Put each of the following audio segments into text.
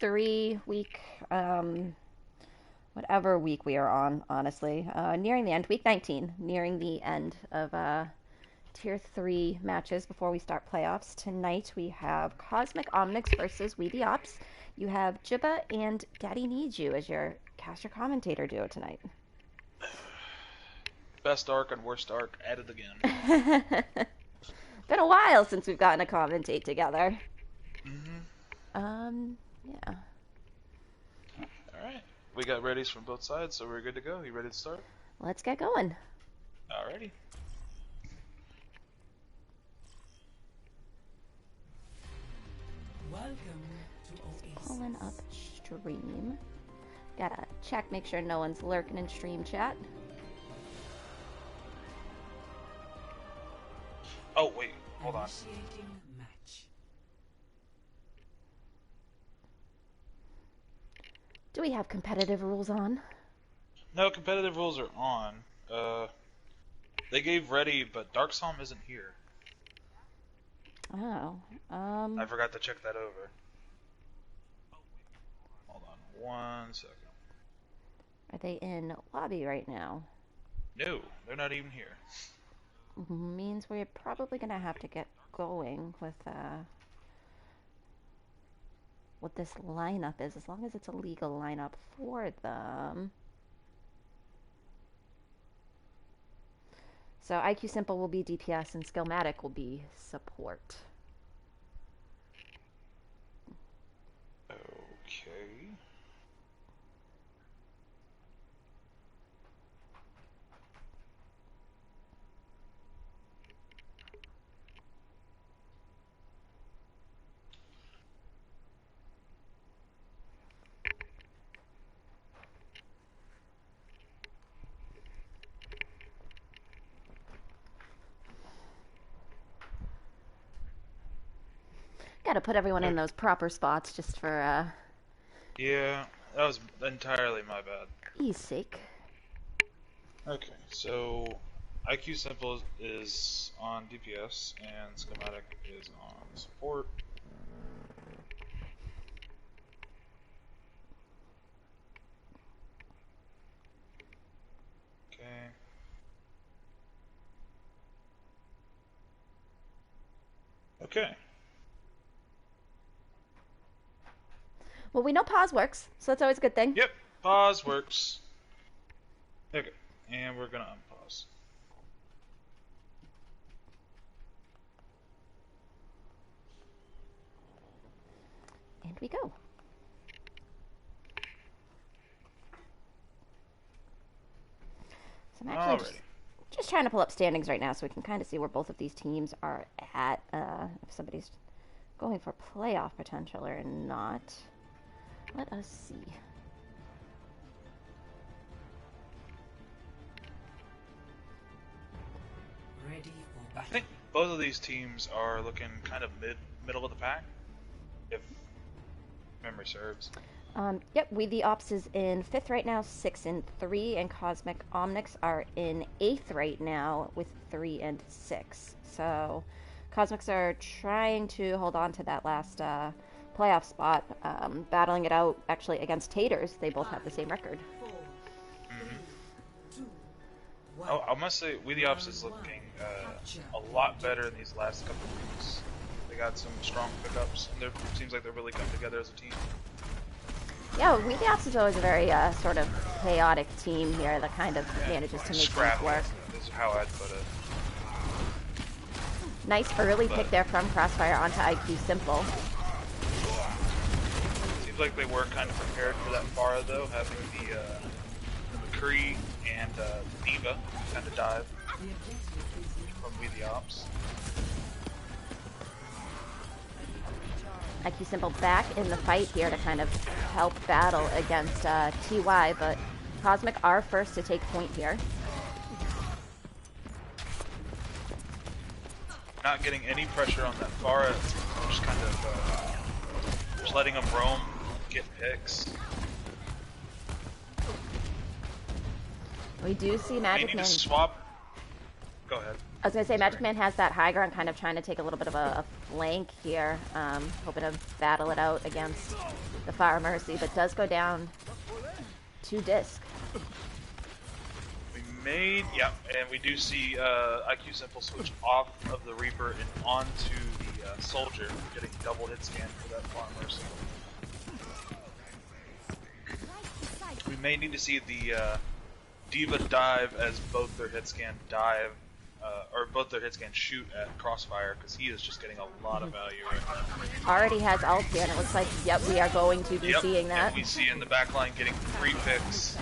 3 week, whatever week we are on, honestly. Nearing the end, week 19, nearing the end of Tier 3 matches before we start playoffs. Tonight we have Cosmic Omnics versus We the Opps. You have Jibba and Daddy Needs You as your caster commentator duo tonight. Best arc and worst arc added again. Been a while since we've gotten to commentate together. Yeah. Alright. We got readies from both sides, so we're good to go. You ready to start? Let's get going. Alrighty. Welcome to OWO. Pulling up stream. Gotta check, make sure no one's lurking in stream chat. Oh, wait. Hold on. Initiating match. Do we have competitive rules on? No, competitive rules are on. They gave ready, but Darksalm isn't here. Oh. I forgot to check that over. Hold on 1 second. Are they in lobby right now? No, they're not even here. Means we're probably gonna have to get going with what this lineup is, as long as it's a legal lineup for them. So IQ Simple will be DPS and Skillmatic will be support. Okay. Gotta put everyone in those proper spots just for Yeah, that was entirely my bad. ease sake. Okay, so IQ Simple is on DPS and Schematic is on support. Okay. Okay. Well, we know pause works, so that's always a good thing. Yep, pause works. Okay, and we're gonna unpause. And we go. So I'm actually just trying to pull up standings right now so we can kind of see where both of these teams are at, if somebody's going for playoff potential or not. Let us see. Ready for I battle. think both of these teams are looking kind of middle of the pack, if memory serves. Yep, We the Opps is in 5th right now, 6 and 3, and Cosmic Omnics are in 8th right now with 3 and 6. So Cosmics are trying to hold on to that last playoff spot, battling it out actually against Taters. They both have the same record. 4, 3, 2, 1. Oh, I must say, We the Opps is looking a lot better in these last couple of weeks. They got some strong pickups, and it seems like they're really coming together as a team. Yeah, We the Opps is always a very sort of chaotic team here that kind of manages to make things Scrappy work. is how I'd put it. Nice early pick there from Crossfire onto IQ Simple. Seems like they were kind of prepared for that Pharah though, having the McCree and Diva kind of dive from We the Opps. IQ Simple back in the fight here to kind of help battle against TY, but Cosmic are first to take point here. Not getting any pressure on that Pharah, just kind of just letting them roam, get picks. We do see They Magic need Man. to swap. Go ahead. I was gonna say Magic Man has that high ground, kind of trying to take a little bit of a flank here, hoping to battle it out against the Fire Mercy, but does go down to disc. We made, yeah, and we do see IQ Simple switch off of the Reaper and onto the Soldier, getting double hit scan for that Fire Mercy. We may need to see the Diva dive as both their hit scan dive, or both their hit scan shoot at Crossfire, because he is just getting a lot of value right now. Already has ult here, and it looks like, yep, we are going to be seeing that. And we see in the backline getting 3 picks.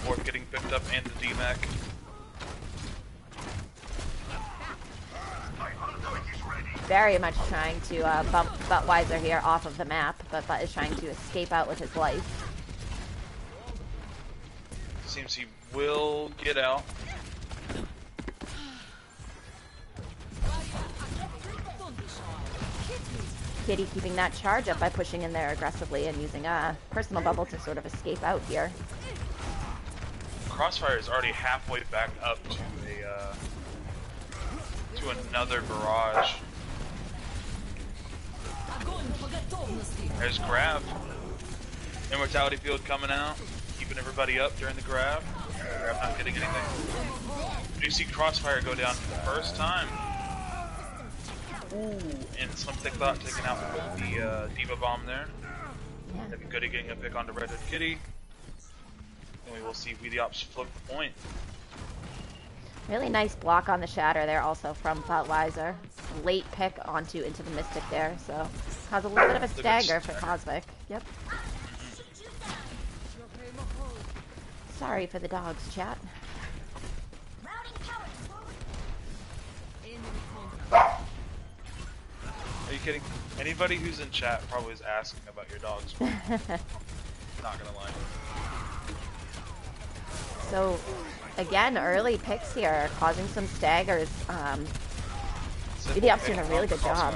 Fourth getting picked up, and the DMAC. Very much trying to bump Buttweiser here off of the map, but Butt is trying to escape out with his life. Seems he will get out. Kitty keeping that charge up by pushing in there aggressively and using a personal bubble to sort of escape out here. Crossfire is already halfway back up to another barrage. There's grab. Immortality field coming out, keeping everybody up during the grab. Grab not getting anything. You see Crossfire go down for the first time. Ooh, and Slim Thick Thought taking out the Diva Bomb there. Heavy Goody getting a pick onto Red Hood Kitty. And we will see We the Opps flip the point. Really nice block on the Shatter there also from Buttweiser. Late pick into the Mystic there, so cause a little bit of a stagger for Kosmic. Yep. Sorry for the dogs, chat. Are you kidding? Anybody who's in chat probably is asking about your dogs. Not gonna lie. So, again, early picks here, causing some staggers. The Opps doing a really good job.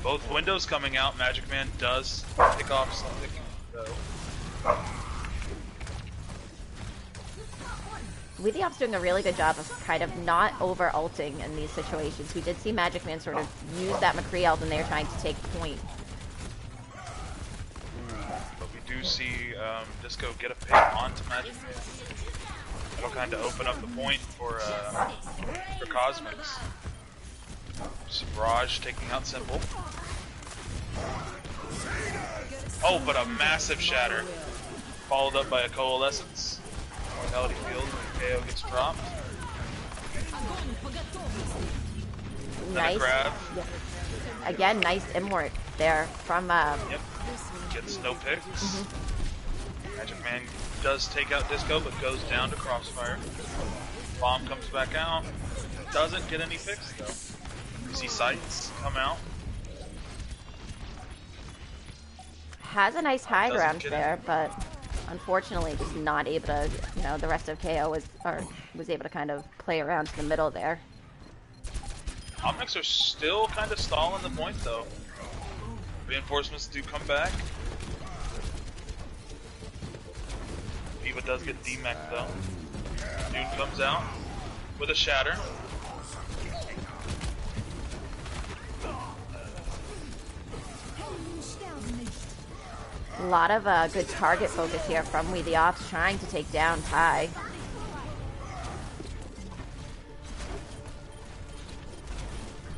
Both windows coming out. Magic Man does pick off something. The Opps doing a really good job of kind of not over-ulting in these situations. We did see Magic Man sort of use that McCree ult when they were trying to take point. But we do see Disco get a pick onto Magic Man. That'll kind of open up the point for Cosmics. See Barrage taking out Simple. Oh, but a massive Shatter, followed up by a Coalescence. Mortality field, KO gets dropped. Nice. Grab. Yep. Again, nice immort there from. Yep. Gets no picks. Magic Man does take out Disco, but goes down to Crossfire. Bomb comes back out. Doesn't get any picks though. You see Sights come out. Has a nice high ground there, but unfortunately just not able to, you know, the rest of KO was able to kind of play around to the middle there. Omnics are still kind of stalling the point though. Reinforcements do come back. Diva does get DMAC though. Dune comes out with a Shatter. A lot of good target focus here from We the Opps trying to take down Ty.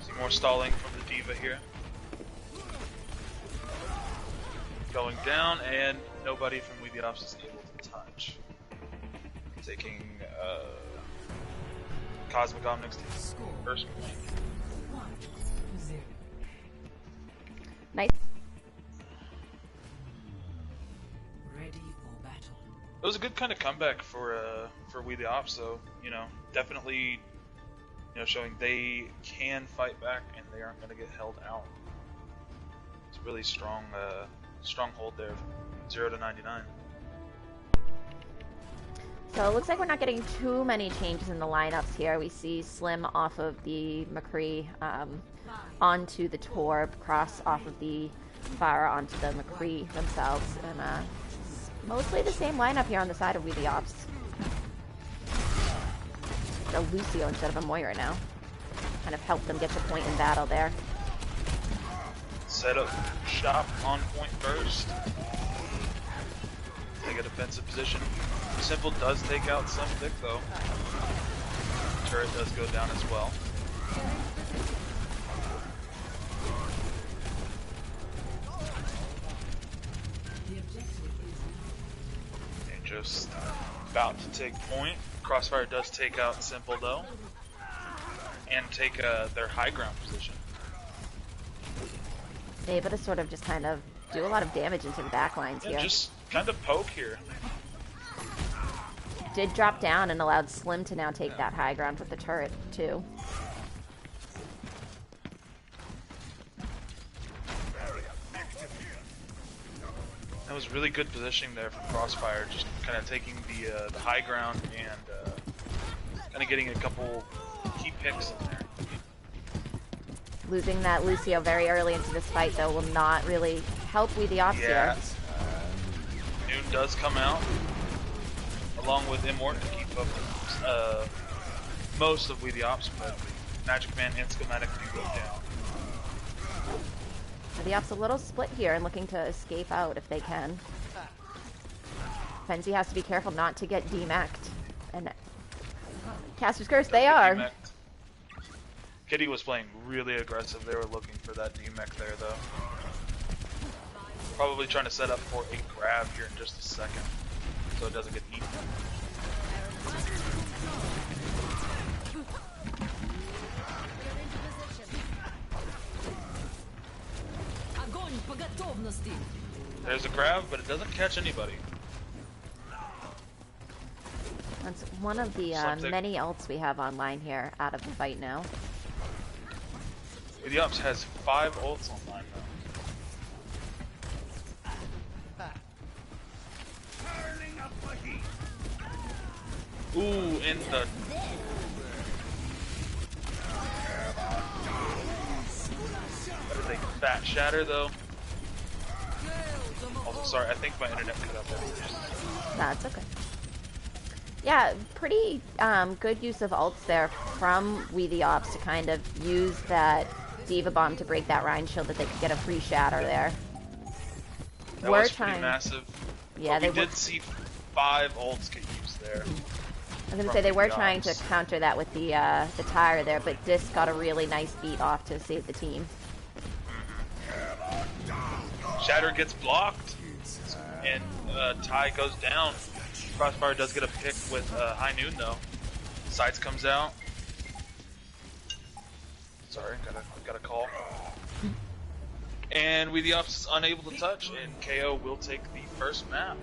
See more stalling from the Diva here. Going down, and nobody from We the Opps is able to touch. Taking Cosmic Omnics to first point. 1-0. Nice. Ready for battle. It was a good kind of comeback for We the Opps, though. You know, definitely, you know, showing they can fight back and they aren't going to get held out. It's a really strong, strong hold there, 0 to 99. So it looks like we're not getting too many changes in the lineups here. We see Slim off of the McCree onto the Torb, Cross off of the Fire onto the McCree themselves, and Mostly the same lineup here on the side of We the Ops. A Lucio instead of a Moira now. Kind of helped them get to point in battle there. Set up shop on point first. Take a defensive position. Simple does take out some Dick though. Turret does go down as well. And just about to take point. Crossfire does take out Simple though. And take their high ground position. Able to sort of just kind of do a lot of damage into the backlines here. Just kind of poke here. Did drop down and allowed Slim to now take that high ground with the turret too. That was really good positioning there from Crossfire, just kind of taking the high ground and kind of getting a couple key picks in there. Losing that Lucio very early into this fight, though, will not really help We the Ops here. Noon does come out, along with Immort to keep up most of We the Ops, but Magic Man and Schematic do go down. The Ops a little split here and looking to escape out if they can. Fenzi has to be careful not to get demacked. And Caster's Curse, they are. Demacked. Kitty was playing really aggressive. They were looking for that demech there, though. Probably trying to set up for a grab here in just a second, so it doesn't get eaten. There's a grab, but it doesn't catch anybody. That's one of the many ults we have online here out of the fight now. The Opps has 5 ults online now. Ooh, in the... That is a fat shatter though. Also, sorry, I think my internet cut out there. Nah, it's okay. Yeah, pretty good use of ults there from We the Ops to kind of use that Diva Bomb to break that Rhine shield that they could get a free shatter there. That was pretty massive. Yeah, but we did see 5 ults get used there. I was gonna say they were trying to counter that with the tire there, but Disc got a really nice beat off to save the team. Shatter gets blocked, and Ty goes down. Crossfire does get a pick with High Noon though. Sides comes out. Sorry, got a call. And We the Ops is unable to touch, and KO will take the first map.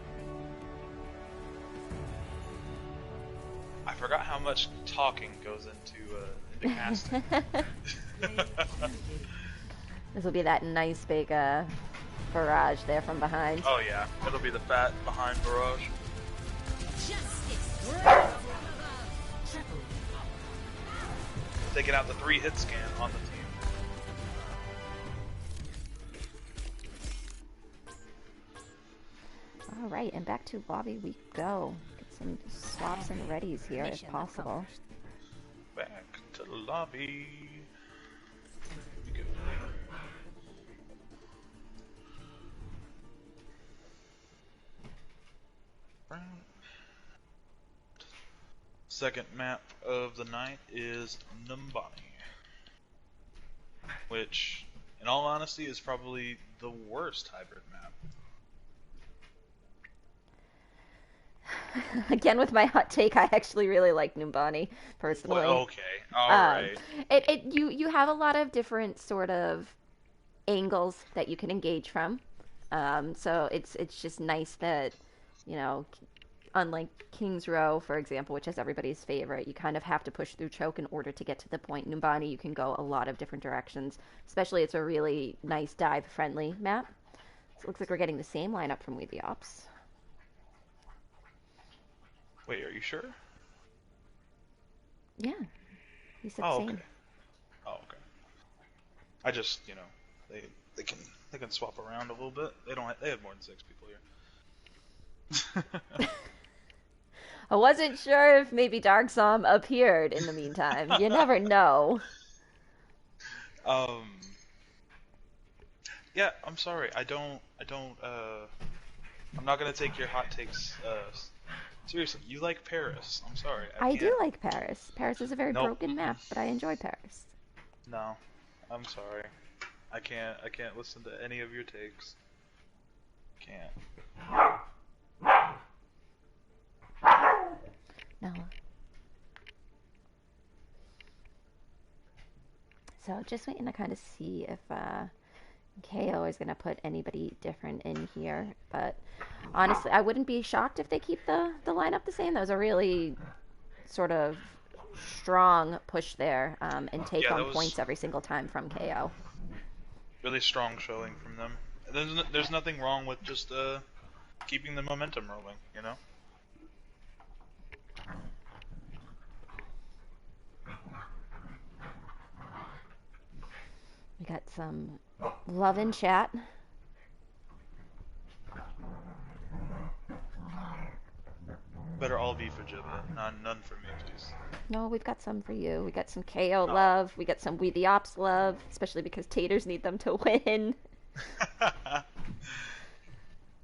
I forgot how much talking goes into casting. This will be that nice big barrage there from behind. Oh yeah, it'll be the fat behind barrage. Taking out the 3 hit scan on the team. Alright, and back to lobby we go. Get some swaps and readies here if possible. Back to the lobby. Second map of the night is Numbani, which, in all honesty, is probably the worst hybrid map. Again, with my hot take, I actually really like Numbani, personally. Well, okay, alright. You have a lot of different sort of angles that you can engage from. So it's just nice that, you know, unlike King's Row, for example, which is everybody's favorite, you kind of have to push through choke in order to get to the point. Numbani, you can go a lot of different directions. Especially, it's a really nice dive-friendly map. So it looks like we're getting the same lineup from We the Ops. Wait, are you sure? Yeah. He said Oh, same. okay. Oh, okay. I just, you know, they can swap around a little bit. They have more than 6 people here. I wasn't sure if maybe Dark Psalm appeared in the meantime. You never know. um, yeah, I'm sorry. I'm not gonna take your hot takes seriously. You like Paris. I'm sorry. I I do can't. like Paris. Paris is a very Nope. broken map, but I enjoy Paris. No. I'm sorry. I can't listen to any of your takes. Can't. No. So just waiting to kind of see if KO is going to put anybody different in here. But honestly, I wouldn't be shocked if they keep the lineup the same. That was a really sort of strong push there and take Yeah, on that was points every single time from KO. really strong showing from them. There's nothing wrong with just keeping the momentum rolling, you know? We got some love in chat. Better all be for Jibba, none for me, please. No, we've got some for you. We got some KO Oh. love. We got some We the Ops love, especially because Taters need them to win. That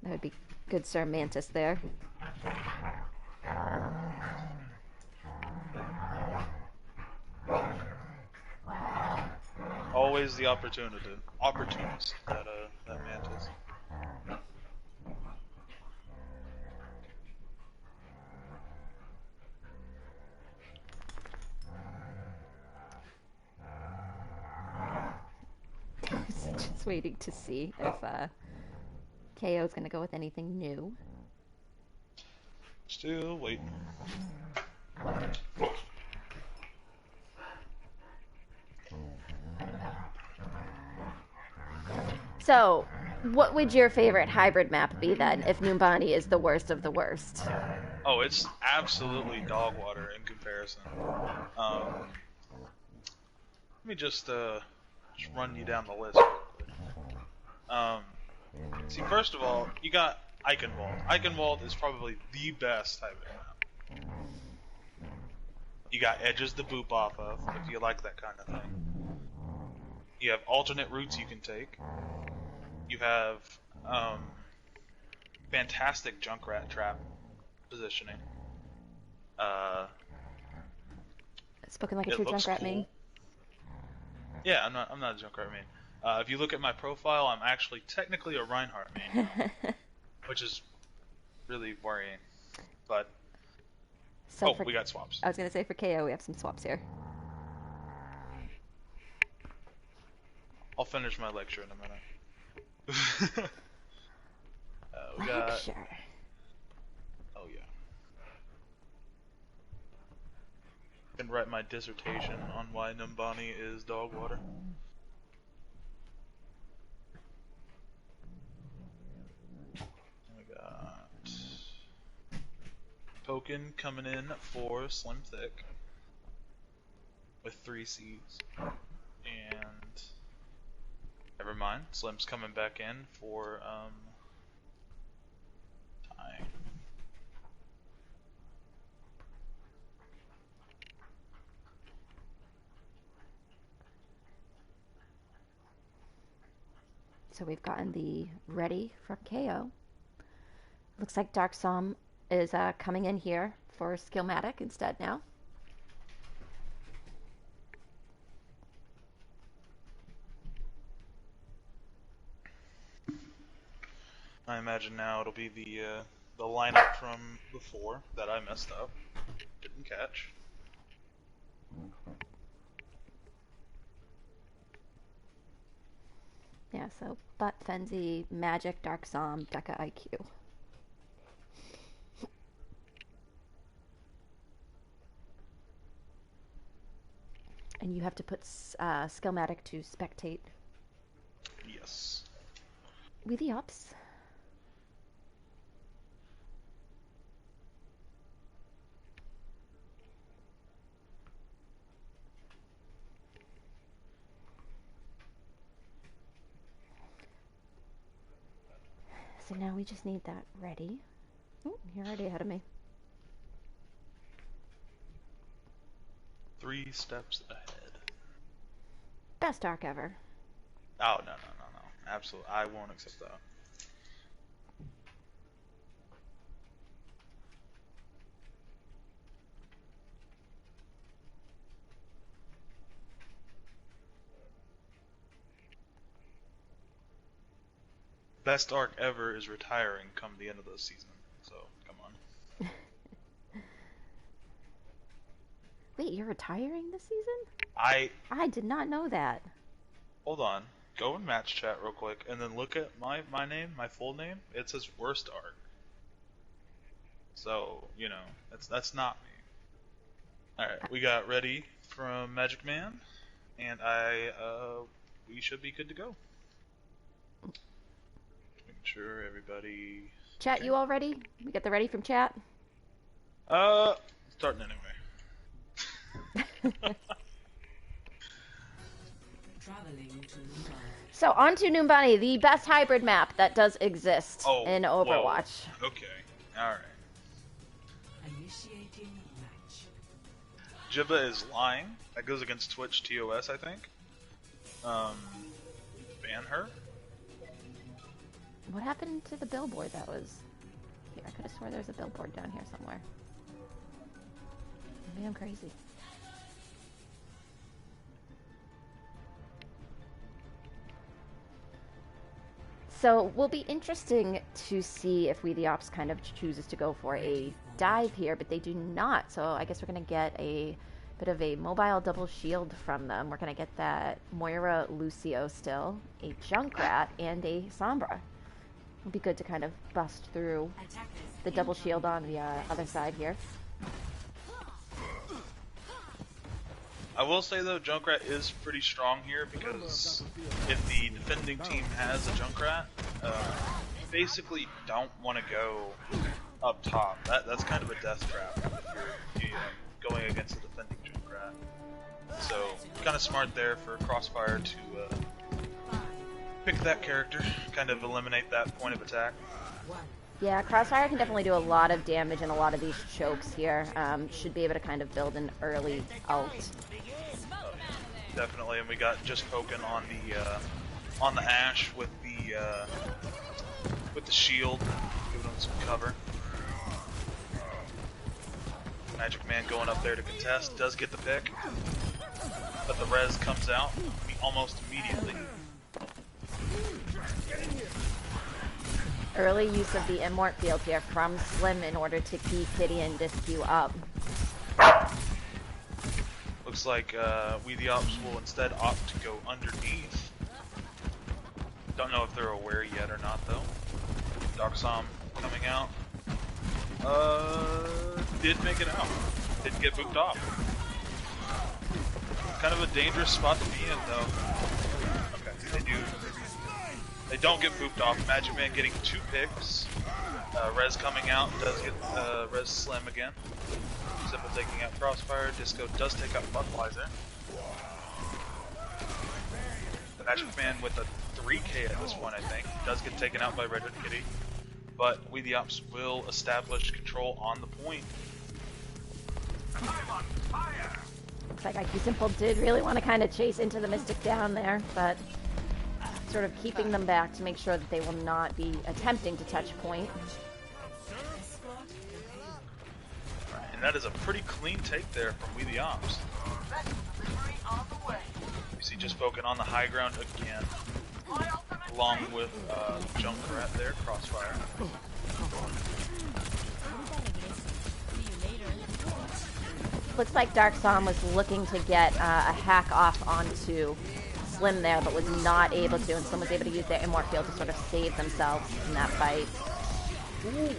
would be good, Sir Mantis there. Always the opportunist, that Mantis. Just waiting to see if KO is going to go with anything new. Still waiting. So, what would your favorite hybrid map be then, if Numbani is the worst of the worst? Oh, it's absolutely dog water in comparison. Let me just run you down the list real quick. See, first of all, you got Eichenwald. Eichenwald is probably the best hybrid map. You got edges to boop off of, if you like that kind of thing. You have alternate routes you can take. You have fantastic Junkrat trap positioning. Spoken like a It true looks Junkrat cool. main. Yeah, I'm not a Junkrat main. If you look at my profile, I'm actually technically a Reinhardt main, which is really worrying. But So we got swaps. I was going to say for KO, we have some swaps here. I'll finish my lecture in a minute. We got. Lecture. Oh yeah. I can write my dissertation on why Numbani is dog water. We got Token coming in for Slim Thick with 3 C's, and never mind, Slim's coming back in for Tying. So we've gotten the ready from KO. Looks like Dark Psalm is coming in here for Skillmatic instead now. I imagine now it'll be the lineup from before that I messed up, didn't catch. Yeah, so Butt, Fenzi, Magic, Dark Psalm, Deca IQ. And you have to put Skillmatic to spectate. Yes. We the Opps. So now we just need that ready. Ooh, you're already ahead of me. 3 steps ahead. Best arc ever. Oh, no. Absolutely. I won't accept that. Best arc ever is retiring come the end of the season. So, come on. Wait, you're retiring this season? I did not know that. Hold on. Go in match chat real quick, and then look at my name, my full name. It says worst arc. So, you know, that's not me. Alright, we got ready from Magic Man, and we should be good to go. Making sure everybody... Chat, you all ready? We got the ready from chat? Starting anyway. So, on to Noombani, the best hybrid map that does exist in Overwatch. Whoa. Okay, alright. Initiating match. Jibba is lying. That goes against Twitch TOS, I think. Ban her? What happened to the billboard that was... Here, I could have swore there was a billboard down here somewhere. Maybe I'm crazy. So, will be interesting to see if We the Opps kind of chooses to go for a dive here, but they do not. So, I guess we're going to get a bit of a mobile double shield from them. We're going to get that Moira Lucio still, a Junkrat, and a Sombra. It'll be good to kind of bust through the double shield on the other side here. I will say though, Junkrat is pretty strong here because if the defending team has a Junkrat, basically don't want to go up top. That's kind of a death trap if you're going against a defending Junkrat. So kind of smart there for Crossfire to pick that character, kind of eliminate that point of attack. Yeah, Crossfire can definitely do a lot of damage in a lot of these chokes here. Should be able to kind of build an early ult. Definitely, and we got just poking on the Ashe with the shield, giving him some cover. Magic Man going up there to contest, does get the pick, but the res comes out almost immediately. Early use of the Immort field here from Slim in order to keep Kitty and Discu up. Looks like We the Opps will instead opt to go underneath. Don't know if they're aware yet or not though. Darksom coming out. Did make it out. Didn't get booped off. Kind of a dangerous spot to be in though. Okay, they don't get booped off. Magic Man getting 2 picks. Rez coming out, does get Rez Slim again. Simple taking out Crossfire. Disco does take out Budweiser. The Magic Man with a 3k at this point, I think. Does get taken out by Red Hood Kitty. But We the Opps will establish control on the point. Looks like IQ Simple did really want to kind of chase into the Mystic down there, but sort of keeping them back to make sure that they will not be attempting to touch point. And that is a pretty clean take there from We the Opps. You see just poking on the high ground again, along with Junkrat there, Crossfire. Looks like Darksom was looking to get a hack off onto Slim there, but was not able to, and Slim was able to use their Immort field to sort of save themselves in that fight. Ooh.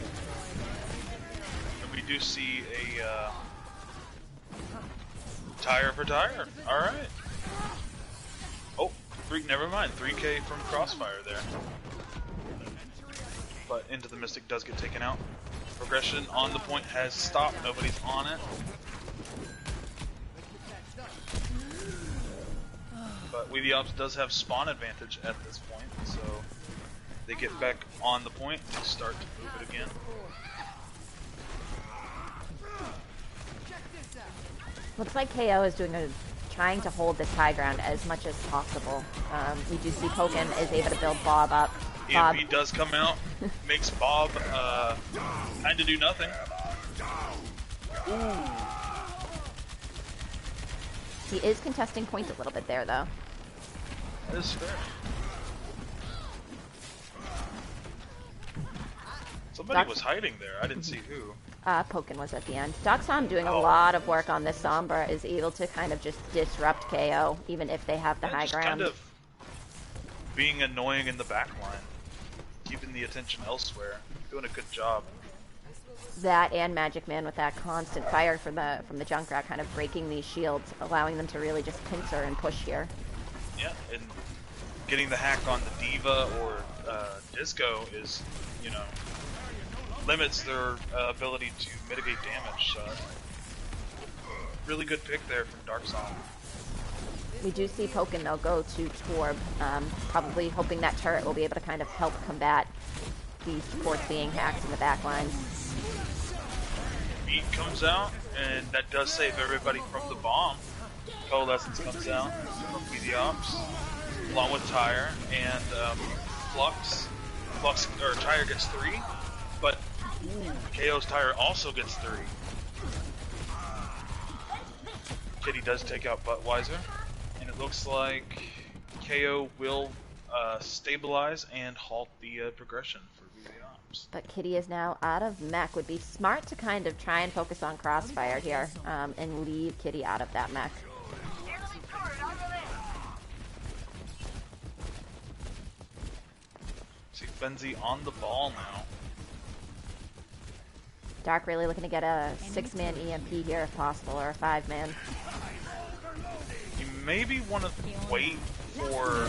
We do see a tire for tire. All right. Oh, never mind. 3k from Crossfire there. But into the Mystic does get taken out. Progression on the point has stopped. Nobody's on it. But We the Opps does have spawn advantage at this point, so they get back on the point and start to move it again. Looks like KO is trying to hold this high ground as much as possible. We do see Pokken is able to build Bob up. Bob. EMP does come out, makes Bob kind of do nothing. Ooh. He is contesting point a little bit there, though. That is fair. Somebody was hiding there. I didn't see who. Pokken was at the end. Doxom doing a lot of work on this Sombra, is able to kind of just disrupt KO, even if they have the high ground. Kind of being annoying in the back line, keeping the attention elsewhere, doing a good job. That and Magic Man with that constant fire from the Junkrat, kind of breaking these shields, allowing them to really just pincer and push here. Yeah, and getting the hack on the Diva or Disco is, you know, limits their ability to mitigate damage. Really good pick there from Darkson. We do see Pokken though go to Torb, probably hoping that turret will be able to kind of help combat these supports being hacked in the back line. Beat comes out, and that does save everybody from the bomb. Coalescence comes out from the Opps, along with Tyre and Flux. Tyre gets 3, but KO's Tyre also gets 3. Kitty does take out Buttweiser, and it looks like KO will stabilize and halt the progression for the Opps. But Kitty is now out of mech. Would be smart to kind of try and focus on Crossfire here, and leave Kitty out of that mech. See Fenzi on the ball now. Dark really looking to get a 6-man EMP here if possible, or a 5-man. You maybe want to wait for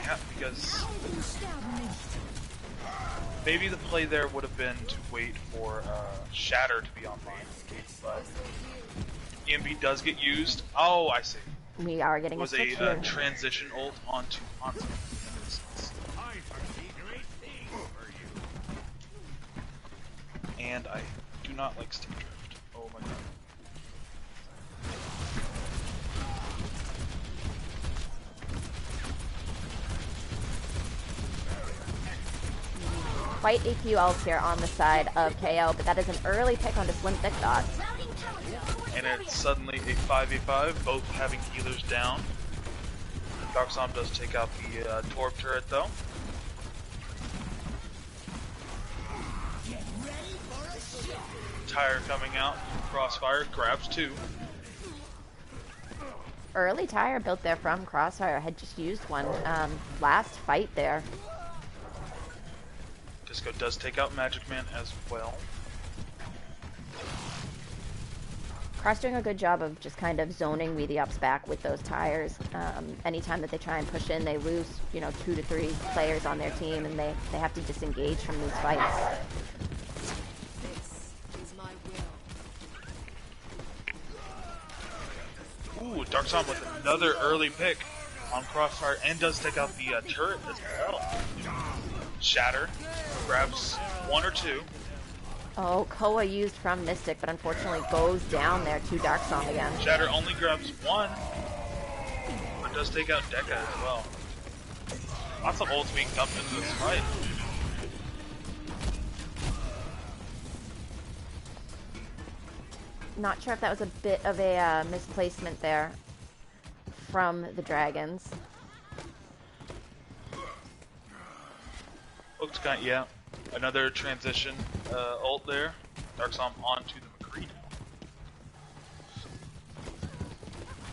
yeah, because maybe the play there would have been to wait for Shatter to be online, but EMP does get used. Oh, I see. We are getting a switch here. It was a transition ult onto Hanzo. And I do not like Steam Drift. Oh my god. Quite a few ults here on the side of KO, but that is an early pick onto Slim Thick Dot. And it's suddenly a 5v5, both having healers down. Darksom does take out the Torb turret though. Tyre coming out, Crossfire, grabs 2. Early Tyre built there from Crossfire, had just used one last fight there. Disco does take out Magic Man as well. Cross doing a good job of just kind of zoning We the Ups back with those tires. Anytime that they try and push in, they lose, you know, 2 to 3 players on their team, and they have to disengage from these fights. Ooh, Darkson with another early pick on Crossfire, and does take out the turret as well. Shatter grabs 1 or 2. Oh, Koa used from Mystic, but unfortunately goes down there to Darkson again. Shatter only grabs 1, but does take out Dekka as well. Lots of ults being dumped into this fight. Not sure if that was a bit of a misplacement there from the Dragons. Looks kind, yeah. Another transition ult there. Darksom onto the McCree now.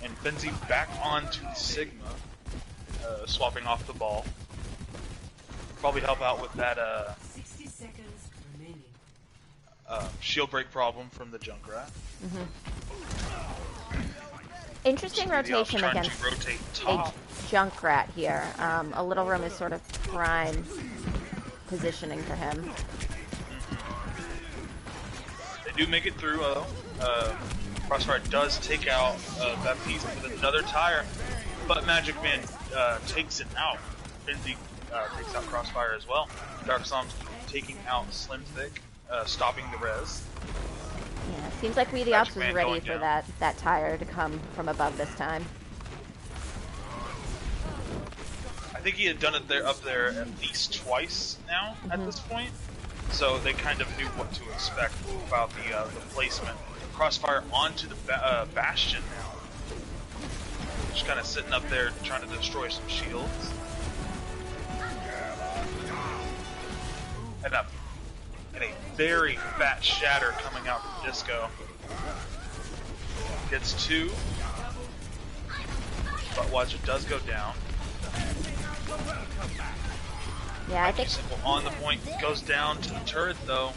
And Benzi back onto the Sigma, swapping off the ball. Probably help out with that 60 seconds remaining. Shield break problem from the Junkrat. Interesting rotation against a Junkrat here. A Little Room is sort of prime positioning for him. They do make it through, Crossfire does take out Baptiste with another Tyre, but Magic Man takes it out. Benzi takes out Crossfire as well. Darksom's taking out Slim Thick, stopping the res. Yeah, seems like We the Magic Ops was Man ready going for down. that tire to come from above this time. I think he had done it there up there at least twice now at this point, so they kind of knew what to expect about the placement. Crossfire onto the Bastion now. Just kind of sitting up there trying to destroy some shields. And a very fat shatter coming out from Disco. Gets 2. But watch, it does go down. Yeah, I think Simple on the point, goes down to the turret though.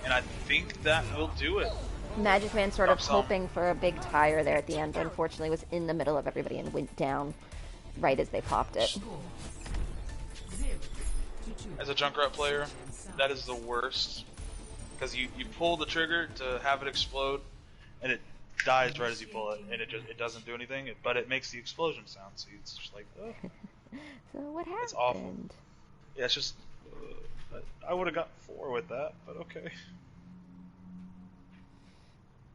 And I think that will do it. Magic Man sort of Upsong. hoping for a big tire there at the end, but unfortunately was in the middle of everybody and went down right as they popped it. As a Junkrat player, that is the worst. Because you pull the trigger to have it explode, and it dies right as you pull it, and it doesn't do anything, but it makes the explosion sound, so it's just like, oh. So what happened? It's awful. Yeah, it's just, I would have got 4 with that, but okay.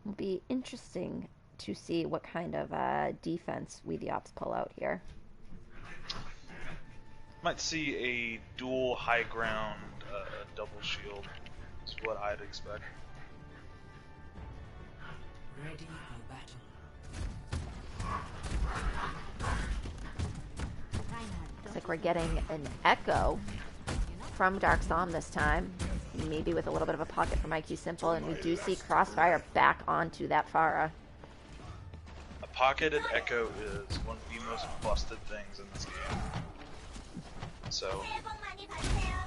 It'll be interesting to see what kind of defense We the Ops pull out here. Might see a dual high ground double shield, is what I'd expect. Ready for battle. Looks like we're getting an echo from Dark Psalm this time. Maybe with a little bit of a pocket from IQ Simple, and we do see Crossfire back onto that Pharah. A pocketed echo is one of the most busted things in this game. So,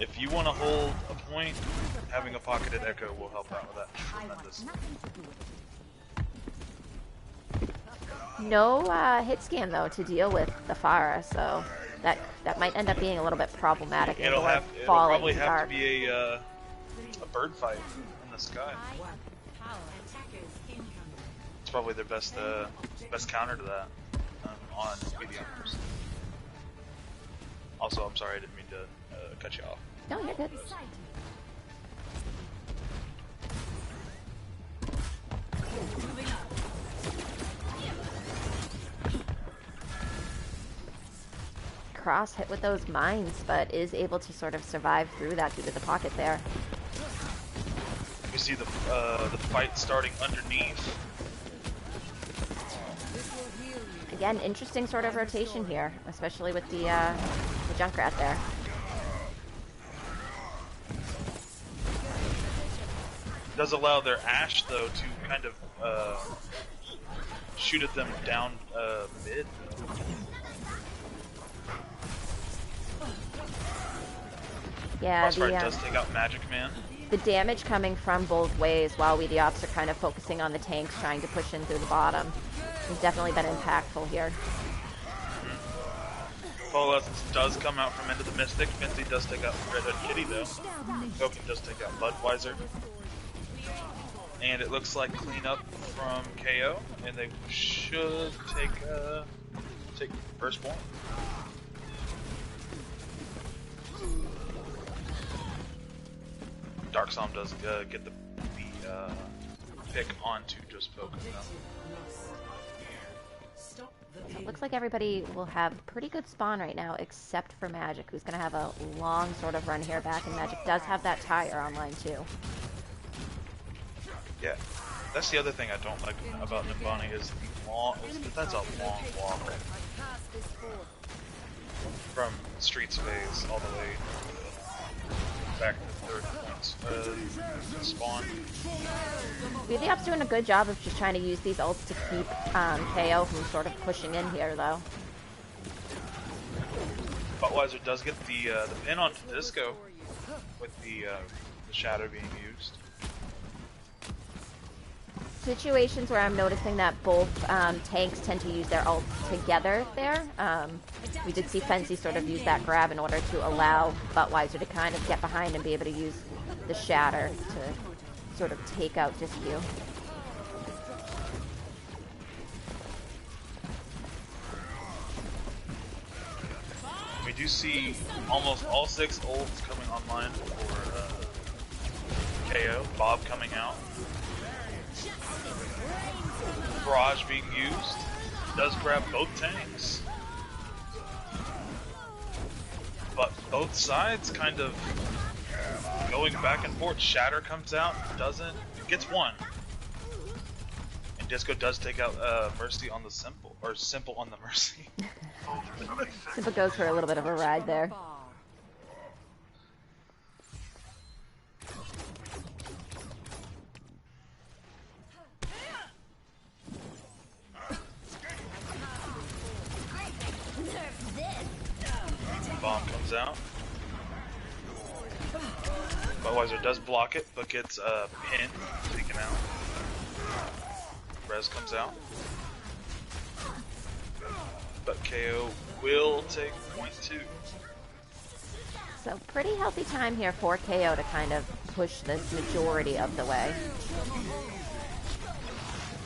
if you want to hold a point, having a pocketed echo will help out with that tremendously. No hit scan though to deal with the Pharah, so that might end up being a little bit problematic. It'll probably have to be a bird fight in the sky. It's probably their best counter to that on mediums. Also, I'm sorry, I didn't mean to cut you off. No, you're good. Cross hit with those mines, but is able to sort of survive through that due to the pocket there. We see the fight starting underneath. Again, interesting sort of rotation here, especially with the Junkrat there. Does allow their Ashe though to kind of shoot at them down mid. Yeah, Crossfire does take out Magic Man. The damage coming from both ways while We the Ops are kind of focusing on the tanks trying to push in through the bottom has definitely been impactful here. Coalescence does come out from Into the Mystic. Finzi does take out Red Hood Kitty though. Token does take out Budweiser. And it looks like cleanup from KO, and they should take first point. Dark Psalm does get the pick onto just Poke. So it looks like everybody will have pretty good spawn right now, except for Magic, who's going to have a long sort of run here back, and Magic does have that tire online too. Yeah, that's the other thing I don't like about Nimbani is that's a long walk from Streets phase all the way back to third points spawn. The Ops doing a good job of just trying to use these ults to keep KO from sort of pushing in here, though. Budweiser does get the pin onto Disco with the shadow being used. Situations where I'm noticing that both tanks tend to use their ults together there. We did see Fenzi sort of use that grab in order to allow Budweiser to kind of get behind and be able to use the shatter to sort of take out Discu. We do see almost all 6 ults coming online for KO. Bob coming out. Barrage being used. Does grab both tanks. But both sides kind of going back and forth. Shatter comes out, doesn't, gets one. And Disco does take out Mercy on the Simple, or Simple on the Mercy. Simple goes for a little bit of a ride there. Bomb comes out. Budweiser does block it, but gets a pin taken out. Res comes out. But KO will take point 2. So pretty healthy time here for KO to kind of push this majority of the way.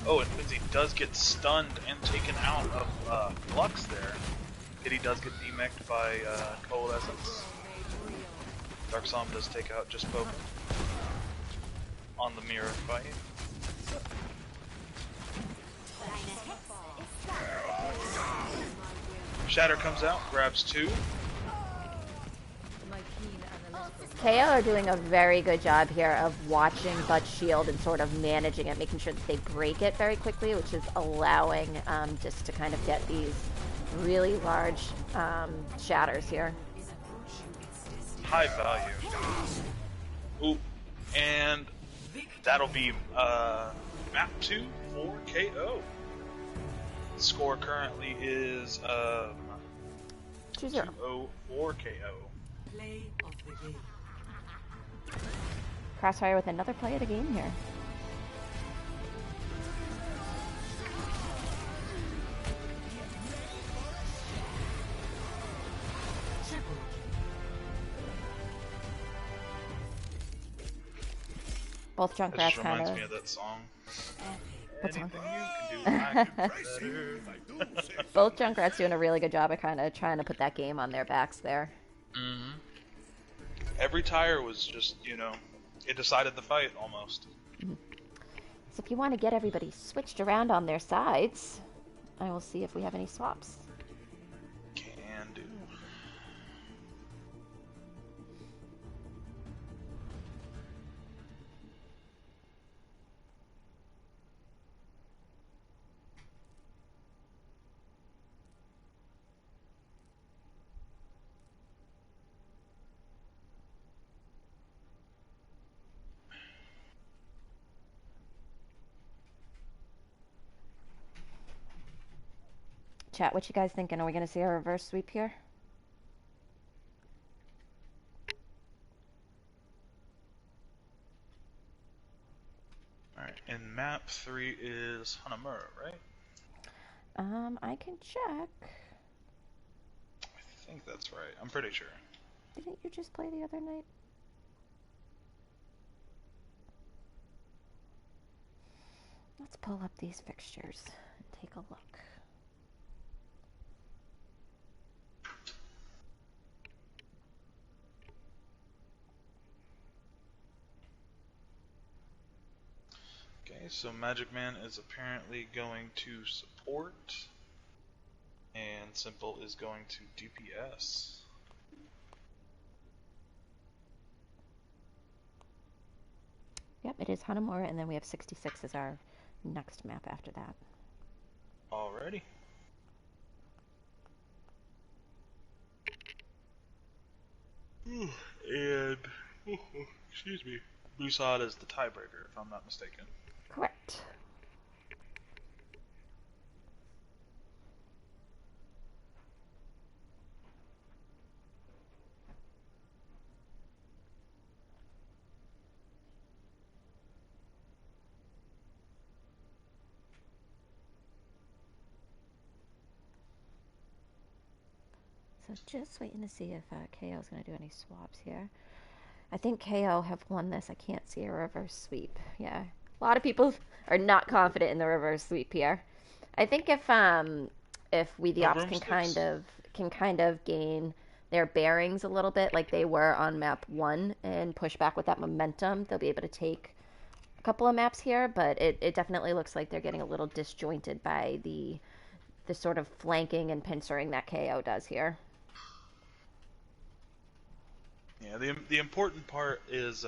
Oh, and Quincy does get stunned and taken out of Flux there. Kitty does get demeched by Cold Essence. Dark Psalm does take out just Poke on the mirror fight. Shatter comes out, grabs 2. KO are doing a very good job here of watching Butch shield and sort of managing it, making sure that they break it very quickly, which is allowing just to kind of get these really large shatters here. High value. Ooh, and that'll be map 2 for KO. Score currently is 2-0 for KO. Play of the game. Crossfire with another play of the game here. Both That Junkrats just kind reminds of. me of that song. What song? Anything you can do, I can do better. Both Junkrats doing a really good job of kind of trying to put that game on their backs there. Mm-hmm. Every tire was just, you know, it decided the fight almost. So if you want to get everybody switched around on their sides, I will see if we have any swaps. Can do. Chat, what you guys thinking? Are we going to see a reverse sweep here? Alright, and map 3 is Hanamura, right? I can check. I think that's right. I'm pretty sure. Didn't you just play the other night? Let's pull up these fixtures and take a look. Okay, so Magic Man is apparently going to support, and Simple is going to DPS. Yep, it is Hanamura, and then we have 66 as our next map after that. Alrighty. And, excuse me, Busad is the tiebreaker, if I'm not mistaken. Correct. So just waiting to see if KO is going to do any swaps here. I think KO have won this. I can't see a reverse sweep. Yeah, a lot of people are not confident in the reverse sweep here. I think if we the Opps can kind of gain their bearings a little bit, like they were on map 1, and push back with that momentum, they'll be able to take couple of maps here, but it definitely looks like they're getting a little disjointed by the sort of flanking and pincering that KO does here. Yeah, the important part is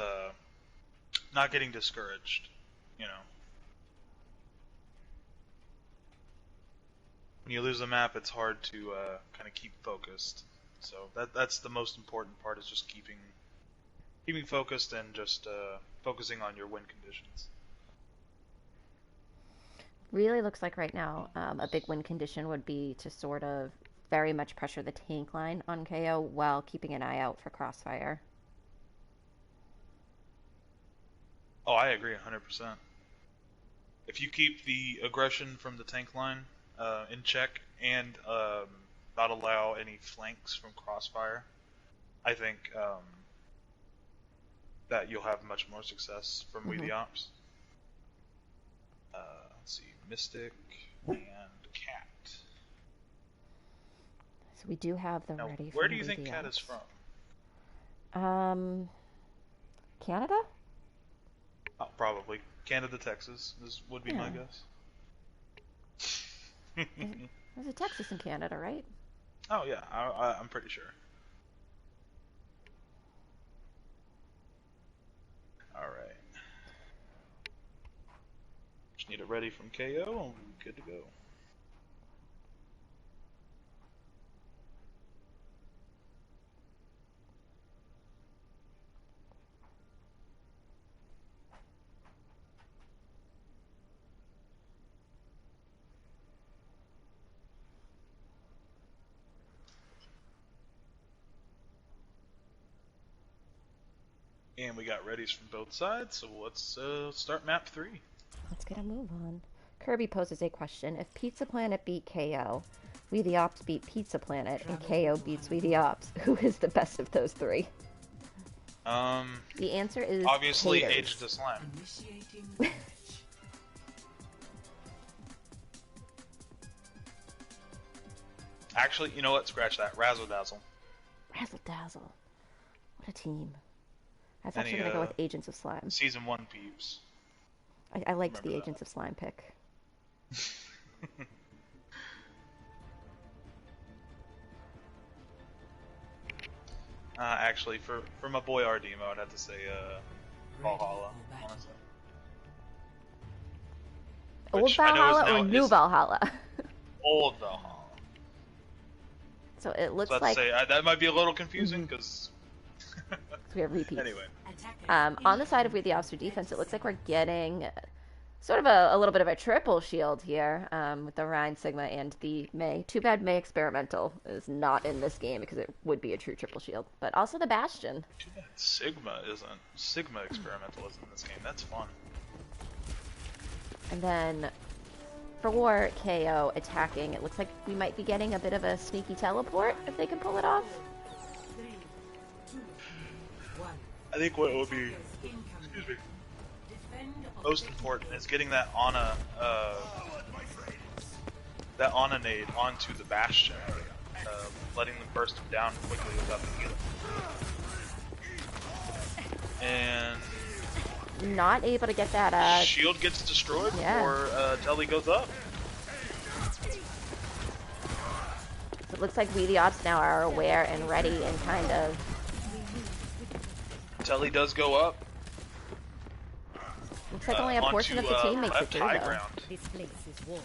not getting discouraged, you know. When you lose a map, it's hard to kind of keep focused. So that's the most important part, is just keeping focused and just focusing on your win conditions. Really looks like right now a big win condition would be to sort of very much pressure the tank line on KO while keeping an eye out for Crossfire. Oh, I agree 100%. If you keep the aggression from the tank line in check and not allow any flanks from Crossfire, I think that you'll have much more success from We the Opps. Let's see, Mystic and Cat. So we do have them now, ready for where do you We think the Cat Opps. is from? Canada? Oh, probably. Canada, Texas would be my guess. There's a Texas in Canada, right? Oh yeah, I'm pretty sure. Alright. Just need it ready from KO and we're good to go. And we got readies from both sides, so let's start map 3. Let's get a move on. Kirby poses a question. If Pizza Planet beat KO, We the Opps beat Pizza Planet, and KO beats We the Opps, who is the best of those three? The answer is obviously Taters. Age to Slime. Actually, you know what? Scratch that. Razzle Dazzle. Razzle Dazzle. What a team. That's actually going to go with Agents of Slime. Season 1 peeps. I liked the Agents of Slime pick. Actually, for my boy Ardemo, I'd have to say Valhalla, honestly. Old Valhalla or new Valhalla? Old Valhalla. So it looks so like... Say, that might be a little confusing, because... we have repeats. Anyway. On the side of We the Opps defense, it looks like we're getting sort of a little bit of a triple shield here with the Rhine, Sigma, and the May. Too bad May Experimental is not in this game because it would be a true triple shield. But also the Bastion. Too bad Sigma Experimental isn't in this game. That's fun. And then for KO attacking, it looks like we might be getting a bit of a sneaky teleport if they can pull it off. I think what would be, excuse me, most important is getting that Ana nade onto the Bastion, letting them burst him down quickly without the healing. And not able to get that shield gets destroyed before Telly goes up. So it looks like We the Opps now are aware and ready and kind of... Telly does go up. Looks like only a portion of the team makes it through, though. Ground. This place is warm.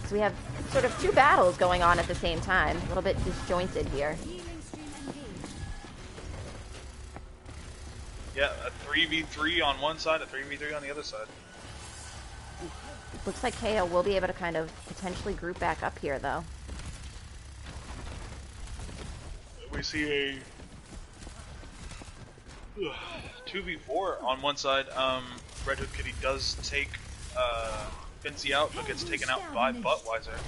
So we have sort of two battles going on at the same time. A little bit disjointed here. Yeah, a 3v3 on one side, a 3v3 on the other side. Looks like KO will be able to kind of potentially group back up here, though. We see a 2v4 on one side. Red Hood Kitty does take Vinci out, but gets taken out by Buttweiser.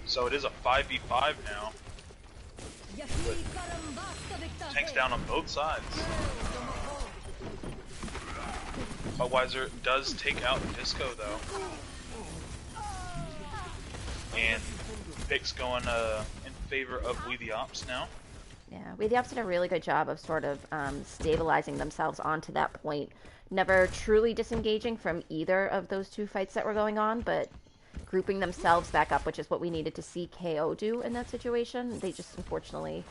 So it is a 5v5 now. With tanks down on both sides. Buttweiser does take out Disco though. And picks going in favor of We the Opps now. Yeah, we the Opps did a really good job of sort of stabilizing themselves onto that point. Never truly disengaging from either of those two fights that were going on, but grouping themselves back up, which is what we needed to see KO do in that situation. They just unfortunately,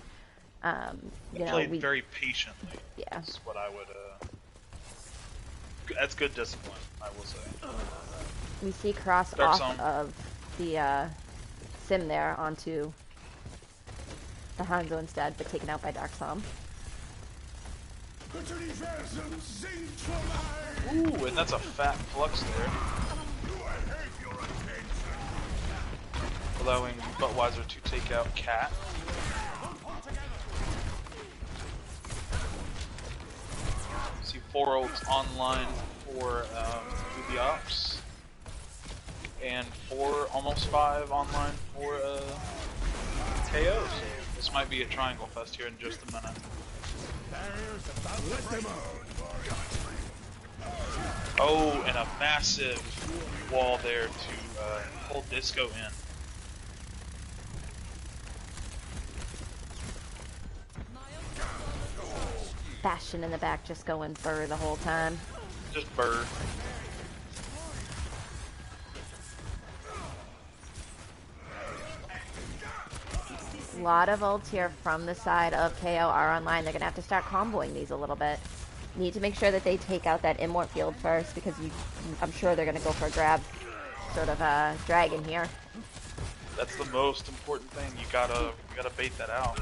Played very patiently. Yeah. That's what I would. That's good discipline, I will say. We see cross Dark off Zone. of the Sim there onto the Hanzo instead, but taken out by Dark Som. Ooh, and that's a fat flux there. Allowing Buttweiser to take out Cat. See 4 ults online for the Opps. And 4, almost 5 online for KO. So this might be a triangle fest here in just a minute. Oh, and a massive wall there to hold Disco in. Bastion in the back just going burr the whole time. Just burr. A lot of ults here from the side of KO are online. They're going to have to start comboing these a little bit. Need to make sure that they take out that Immort field first, because I'm sure they're going to go for a grab sort of dragon here. That's the most important thing. You gotta bait that out.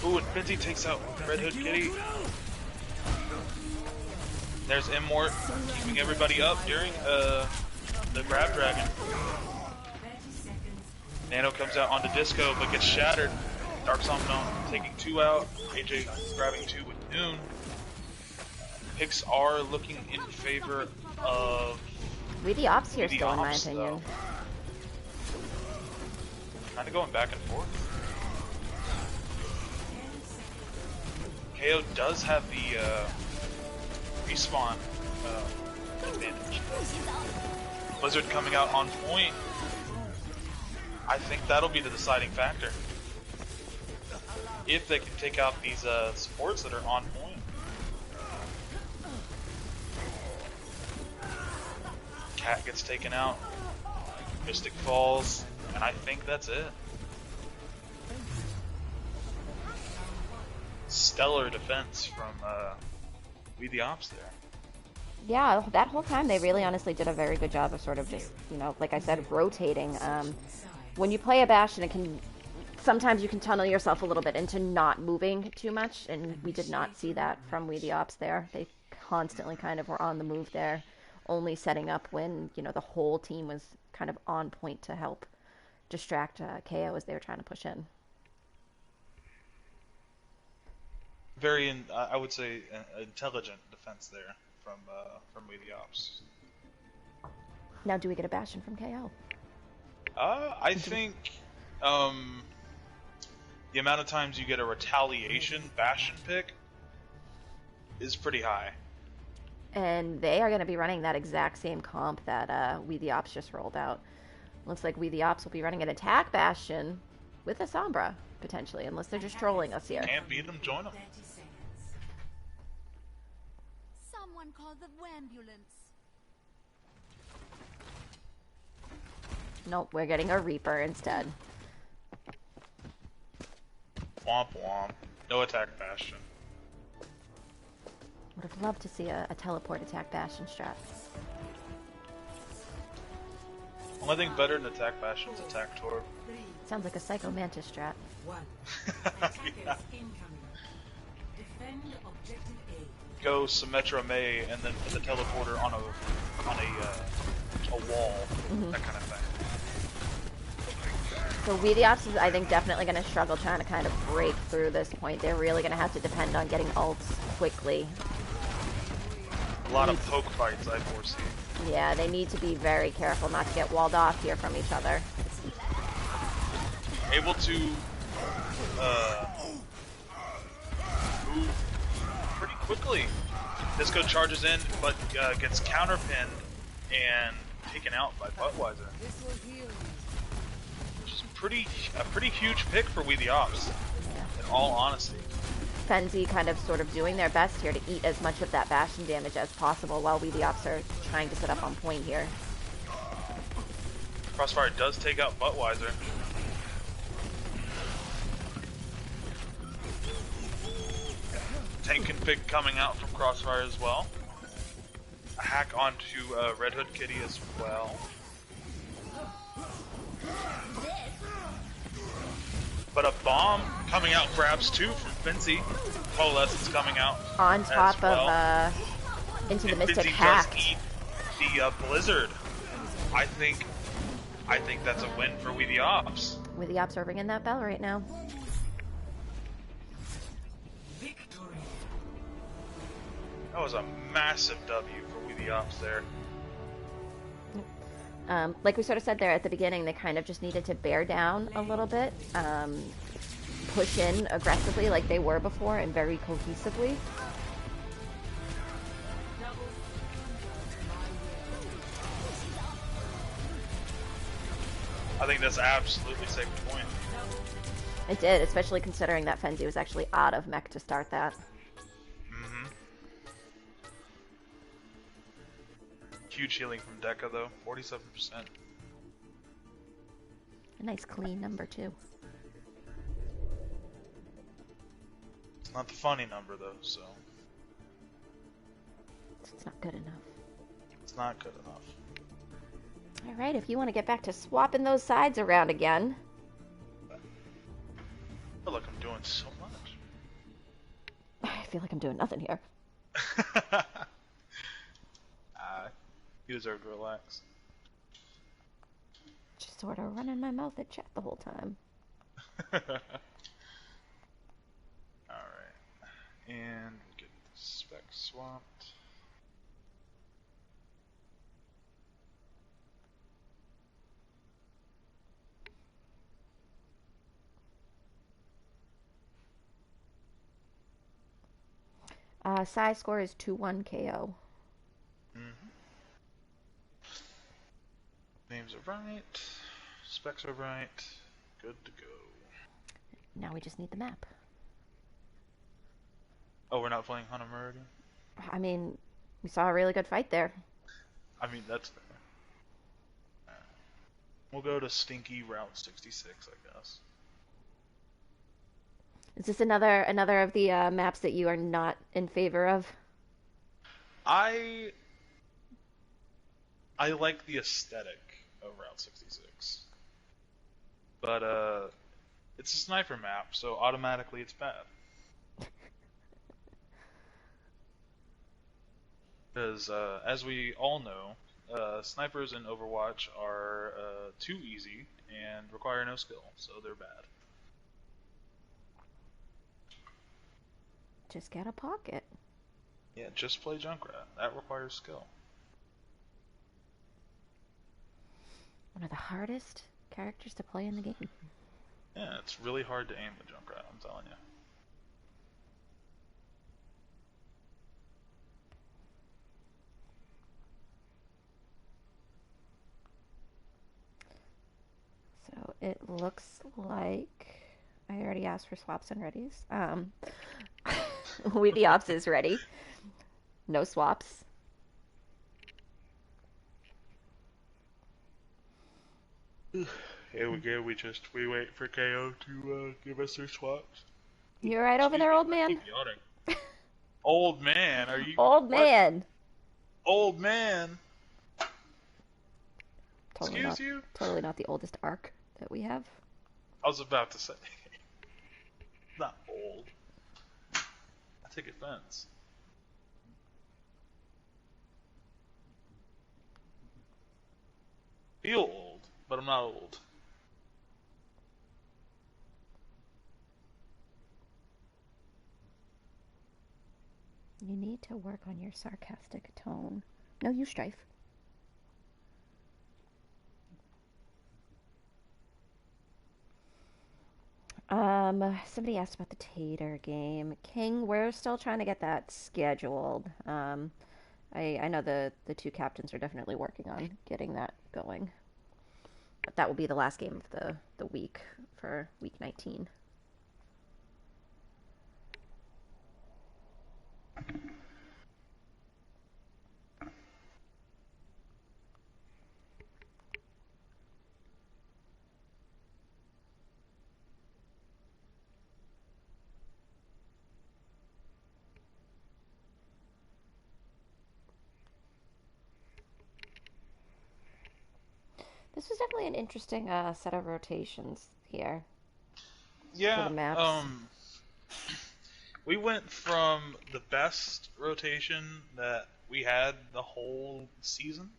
Ooh, and Fizzy takes out Red Hood Kitty. There's Immort keeping everybody up during the grab dragon. Nano comes out onto Disco, but gets shattered. Dark Somnol taking 2 out. AJ grabbing 2 with Noon. Picks are looking in favor of We the Opps here the still, in my Opps, opinion. Kind of going back and forth. KO does have the respawn advantage. Blizzard coming out on point. I think that'll be the deciding factor. If they can take out these supports that are on point. Cat gets taken out. Mystic falls. And I think that's it. Stellar defense from We the Opps there. Yeah, that whole time they really honestly did a very good job of sort of just, like I said, rotating. When you play a Bastion, it can sometimes you can tunnel yourself a little bit into not moving too much, and we did not see that from We the Opps there. They constantly kind of were on the move there, only setting up when, the whole team was kind of on point to help distract KO as they were trying to push in. Very, I would say, intelligent defense there from We the Opps. Now, do we get a Bastion from KO? I think the amount of times you get a retaliation Bastion pick is pretty high. And they are going to be running that exact same comp that We the Opps just rolled out. Looks like We the Opps will be running an attack Bastion with a Sombra, potentially, unless they're just trolling us here. Can't beat them, join them. Someone call the ambulance. Nope, we're getting a Reaper instead. Womp womp. No attack Bastion. Would have loved to see a teleport attack Bastion strat. Only thing better than attack Bastion is attack Torb. Sounds like a Psycho Mantis strat. 1. Yeah. Incoming. Defend objective A. Go Symmetra May and then put the teleporter on a wall. That kind of thing. So We the Opps is, I think, definitely going to struggle trying to kind of break through this point. They're really going to have to depend on getting ults quickly. A lot of poke fights I foresee. Yeah, they need to be very careful not to get walled off here from each other. Able to move pretty quickly. Disco charges in, but gets counterpinned and taken out by Buttweiser. Which is pretty huge pick for We the Ops. In all honesty. Fenzi kind of sort of doing their best here to eat as much of that Bastion damage as possible while we the Ops are trying to set up on point here. Crossfire does take out Buttweiser. Tank config coming out from Crossfire as well. A hack onto Red Hood Kitty as well. But a bomb coming out perhaps too from Fincy. Coalescence coming out on top well. of into the and Mystic Fincy hack. does eat the Blizzard. I think that's a win for We the Ops. We the Ops are ringing that bell right now. Victory. That was a massive W for We the Ops there. Like we sort of said there at the beginning, they kind of just needed to bear down a little bit, push in aggressively like they were before and very cohesively. I think that's absolutely saved the point. It did, especially considering that Fenzi was actually out of mech to start that. Mm-hmm. Huge healing from Deca though, 47%. A nice clean number too. It's not the funny number though, so It's not good enough. it's not good enough. Alright, if you want to get back to swapping those sides around again. I feel like I'm doing so much. I feel like I'm doing nothing here. You deserve to relax. Just sort of running my mouth at chat the whole time. Alright. And we'll get the spec swapped. Size score is 2-1 KO. Names are right. Specs are right. Good to go. Now we just need the map. Oh, we're not playing Hunter Meridian? I mean, we saw a really good fight there. I mean, that's fair. We'll go to Stinky Route 66, I guess. Is this another of the maps that you are not in favor of? I like the aesthetic of Route 66. But, it's a sniper map, so automatically it's bad. Because, as we all know, snipers in Overwatch are too easy and require no skill, so they're bad. Just get a pocket. Yeah, just play Junkrat. That requires skill. One of the hardest characters to play in the game. Yeah, it's really hard to aim with Junkrat, I'm telling you. So it looks like I already asked for swaps and readies. We the Ops is ready. No swaps. Here we go, we wait for KO to give us their swaps. You alright over there, old man? Old man, are you... Old man! What? Old man! Totally Excuse you? Totally not the oldest arc that we have. I was about to say. Not old. I take offense. Feel old, but I'm not old. You need to work on your sarcastic tone. No, you Strife. Somebody asked about the Tater game. King, we're still trying to get that scheduled. I know the two captains are definitely working on getting that going. That will be the last game of the week for week 19. This was definitely an interesting set of rotations here for Yeah, the maps. we went from the best rotation that we had the whole season,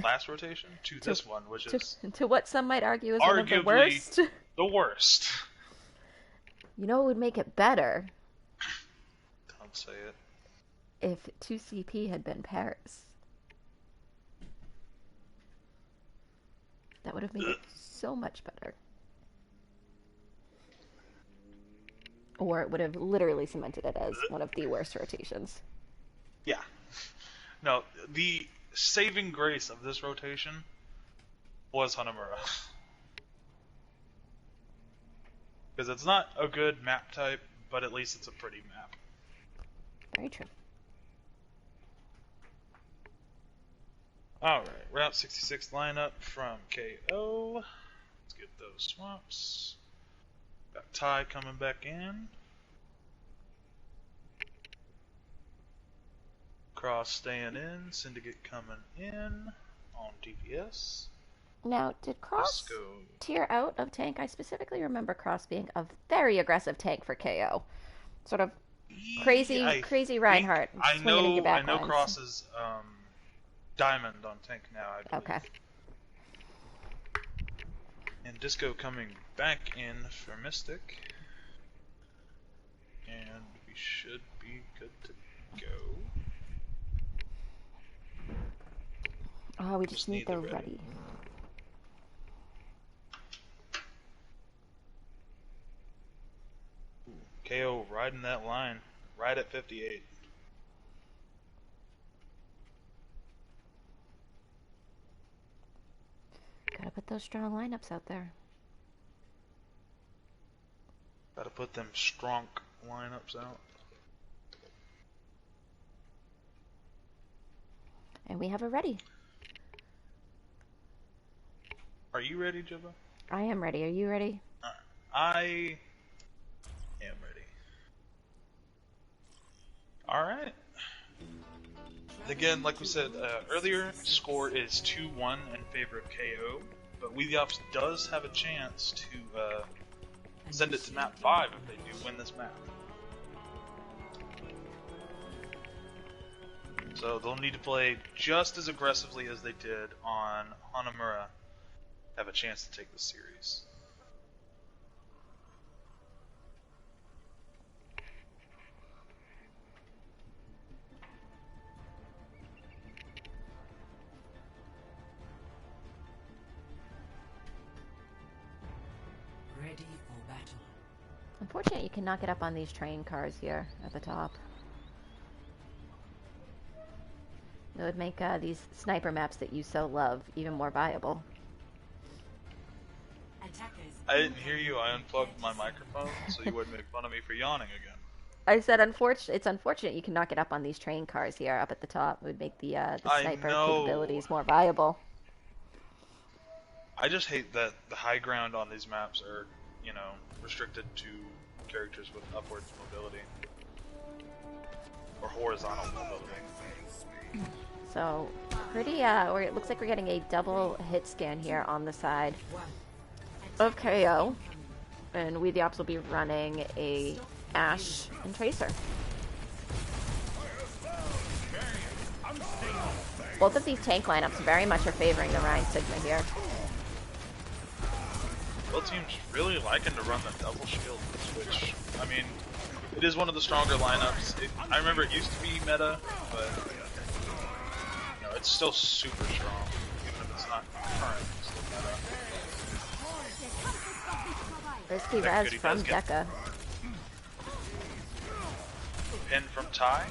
last rotation, to this one, which is To what some might argue is one of the arguably worst. the worst. You know what would make it better? Don't say it. If 2CP had been Paris. That would have made it so much better. Or it would have literally cemented it as one of the worst rotations. Yeah. No, the saving grace of this rotation was Hanamura. Because it's not a good map type, but at least it's a pretty map. Very true. Alright, Route 66 lineup from KO. Let's get those swaps. Got Ty coming back in. Cross staying in. Syndicate coming in on DPS. Now, did Cross Let's go. tier out of tank? I specifically remember Cross being a very aggressive tank for KO. Sort of crazy Reinhardt. I swinging in your back know lines. Cross is diamond on tank now, I believe. Okay. And Disco coming back in for Mystic. And we should be good to go. Oh, we just need the ready. ready. KO riding that line, right at 58. Gotta put those strong lineups out there. Gotta put them strong lineups out. And we have a ready. Are you ready, Jibba? I am ready. Are you ready? I am ready. Alright. Again, like we said earlier, score is 2-1 in favor of KO, but We the Opps does have a chance to send it to map 5 if they do win this map. So they'll need to play just as aggressively as they did on Hanamura to have a chance to take the series. Ready for battle. Unfortunately, you cannot get up on these train cars here at the top. It would make these sniper maps that you so love even more viable. Attackers. I didn't hear you. I unplugged my microphone so you wouldn't make fun of me for yawning again. I said it's unfortunate you cannot get up on these train cars here up at the top. It would make the sniper capabilities more viable. I just hate that the high ground on these maps are, you know, restricted to characters with upwards mobility. Or horizontal mobility. So, pretty, it looks like we're getting a double hit scan here on the side of KO. And We the Opps will be running a Ashe and Tracer. Both of these tank lineups very much are favoring the Rhine Sigma here. Both teams really liking to run the double shield switch. I mean, it is one of the stronger lineups. I remember it used to be meta, but you know, it's still super strong, even if it's not current. It's still meta. Risky That res goody from does get- Dekka. Pin from Ty.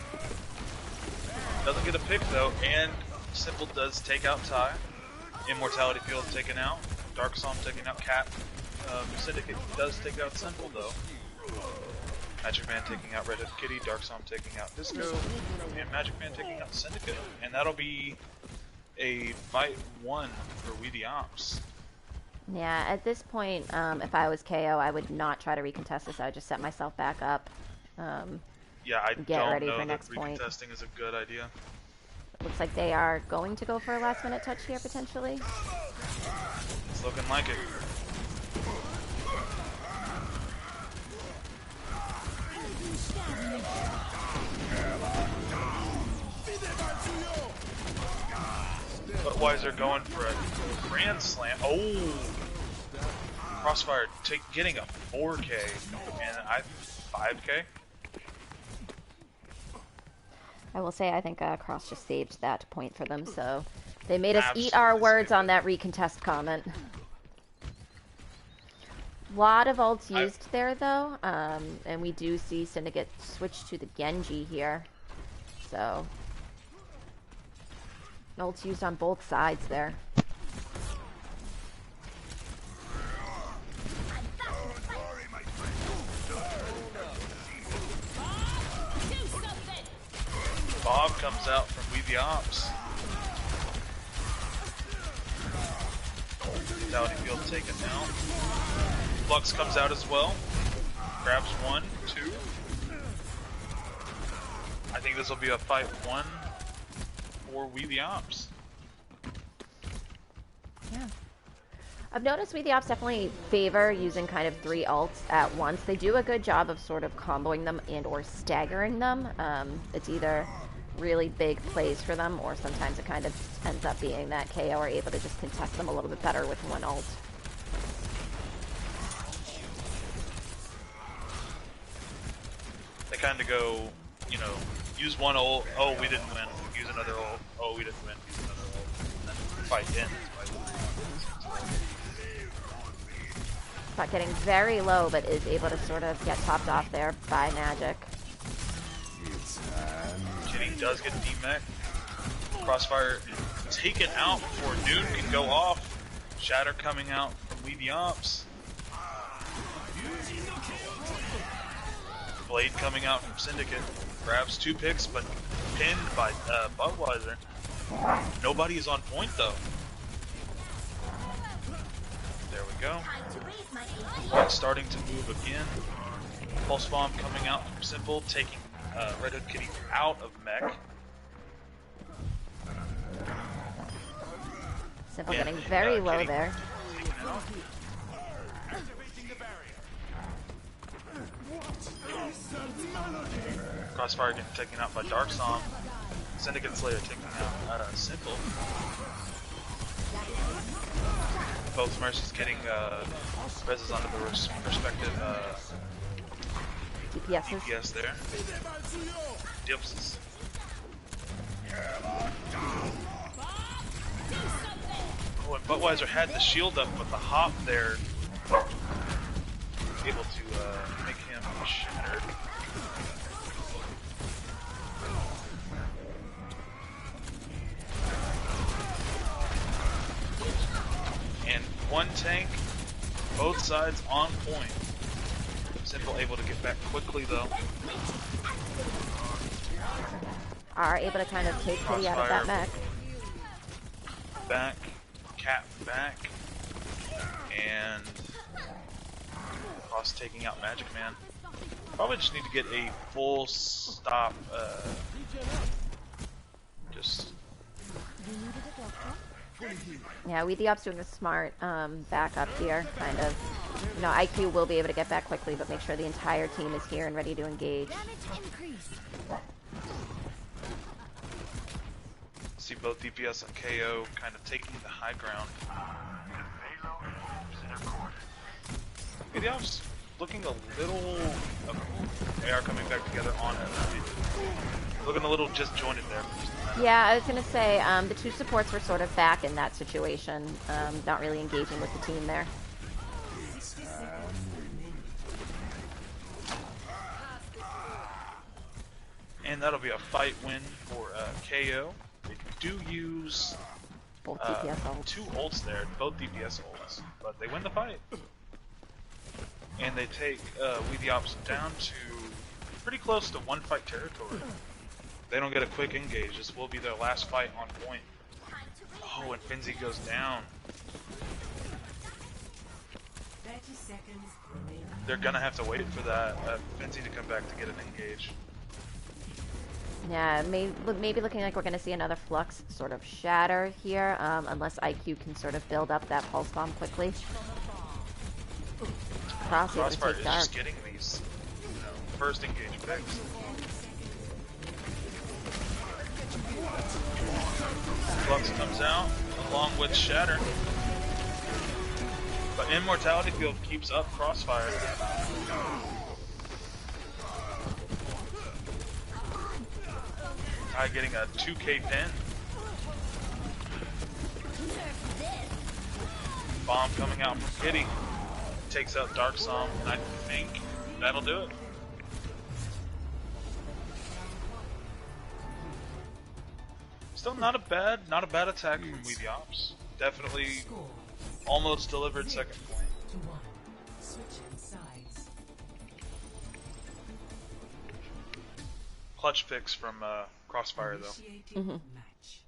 Doesn't get a pick though, and Simple does take out Ty. Immortality field taken out. Dark Psalm taking out Cat. Syndicate does take out Simple though. Magic Man taking out Red Hood Kitty, Dark Psalm taking out Disco, and Magic Man taking out Syndicate. And that'll be a fight 1 for We the Opps. Yeah, at this point, if I was KO, I would not try to recontest this. I would just set myself back up. Yeah, I Get don't ready know for that next point. recontesting is a good idea. Looks like they are going to go for a last-minute touch here, potentially. It's looking like it. Budweiser going for a grand slam. Oh! Crossfire getting a 4K and 5K. I will say I think Cross just saved that point for them, so they made us eat Absolutely our words saved on that recontest comment. Lot of ults used there, though, and we do see Syndicate switch to the Genji here, so ults used on both sides there. Bob comes out from We the Opps. Fatality field taken now. Flux comes out as well. Grabs 1, 2. I think this will be a fight 1 for We the Opps. Yeah. I've noticed We the Opps definitely favor using kind of 3 ults at once. They do a good job of sort of comboing them and or staggering them. It's either really big plays for them, or sometimes it kind of ends up being that KO are able to just contest them a little bit better with 1 ult. They kind of go, you know, use 1 ult, oh we didn't win, use another ult, oh we didn't win, use another ult, and then fight ends. But getting very low, but is able to sort of get topped off there by Magic. Kitty does get D-Mech. Crossfire taken out before Noon can go off. Shatter coming out from We the Opps. Blade coming out from Syndicate. Grabs 2 picks, but pinned by Budweiser. Nobody is on point though. There we go. White's starting to move again. Pulse Bomb coming out from Simple, taking Red Hood Kitty out of mech. Simple getting very low Kitty there. taken out. Crossfire getting taken out by Dark Psalm. Syndicate Slayer taking out Simple. Both Mercies getting reses onto the respective DPSs. DPS there. Dips. Oh, and Budweiser had the shield up with the hop there. Able to make him shattered. And 1 tank, both sides on point. Simple able to get back quickly though. Are able to kind of take Kitty out of that mech. Back, Cat back, and Cross taking out Magic Man. Probably just need to get a full stop. Just Yeah, We the Opps doing a smart backup here, kind of. You know, IQ will be able to get back quickly, but make sure the entire team is here and ready to engage. see both DPS and KO kind of taking the high ground. Video's looking a little. They are coming back together on it. Looking a little disjointed there. Yeah, I was going to say, the 2 supports were sort of back in that situation, not really engaging with the team there. And that'll be a fight win for KO. They do use Both DPS ults. 2 ults there, both DPS ults, but they win the fight. And they take We the Opps down to pretty close to 1-fight territory. They don't get a quick engage. This will be their last fight on point. Oh, and Finzi goes down. 30 seconds remaining. They're gonna have to wait for that Finzi to come back to get an engage. Yeah, maybe looking like we're going to see another Flux sort of shatter here, unless IQ can sort of build up that Pulse Bomb quickly. Crossfire able to take is Dark. just getting these first engage picks. Flux comes out along with Shatter. But Immortality Field keeps up Crossfire. Guy getting a 2k pin. Bomb coming out from Kitty. Takes out Dark Psalm, and I think that'll do it. Still not a bad attack from We the Opps. Definitely Score almost delivered second point. 2-1. Switching sides. Clutch picks from Crossfire though. Initiating match.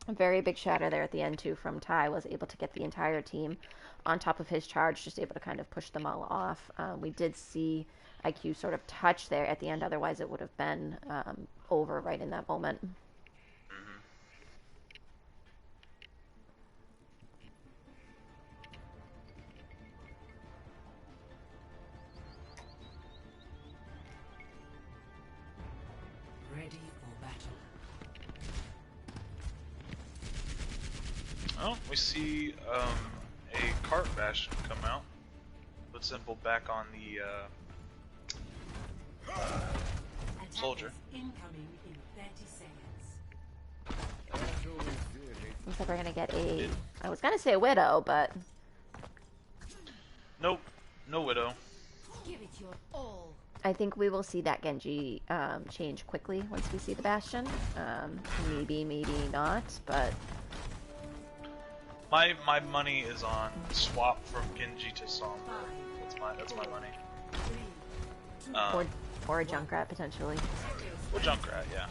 A very big shatter there at the end too from Ty, was able to get the entire team on top of his charge, just able to kind of push them all off. We did see IQ sort of touch there at the end, otherwise it would have been over right in that moment. Ready for battle. Oh, we see a cart bastion come out. Put Simple back on the soldier. Incoming in 30 seconds. Looks like we're gonna get a. I was gonna say a Widow, but Nope, no Widow. Give it your all. I think we will see that Genji change quickly once we see the Bastion. Maybe not, but My money is on swap from Genji to Sombra. That's my money. or a Junkrat potentially. Or Junkrat, yeah.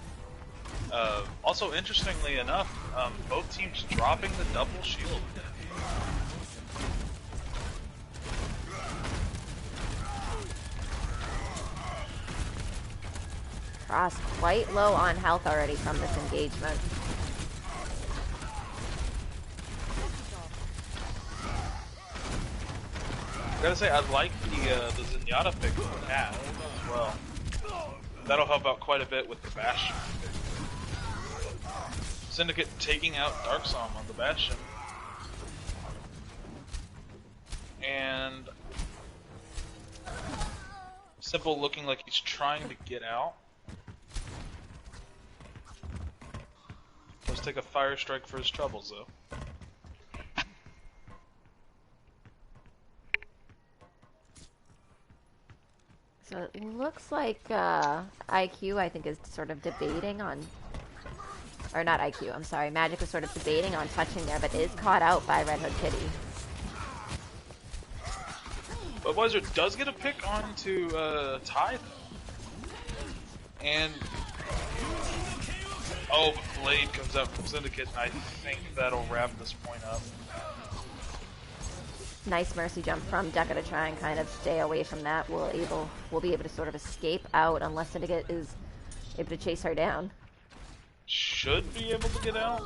Also, interestingly enough, both teams dropping the double shield. Cross quite low on health already from this engagement. I gotta say, I like the Zenyatta pick for Cat as well. That'll help out quite a bit with the Bastion. Syndicate taking out Dark Psalm on the Bastion. And Simple looking like he's trying to get out. Let's take a fire strike for his troubles though. So it looks like IQ, I think, is sort of debating on, or not IQ, I'm sorry, Magic is sort of debating on touching there, but is caught out by Red Hood Kitty. But Budweiser does get a pick onto Ty though. And oh, but Blade comes out from Syndicate, and I think that'll wrap this point up. Nice mercy jump from Deca to try and kind of stay away from that. We'll be able to sort of escape out unless Syndicate is able to chase her down. Should be able to get out.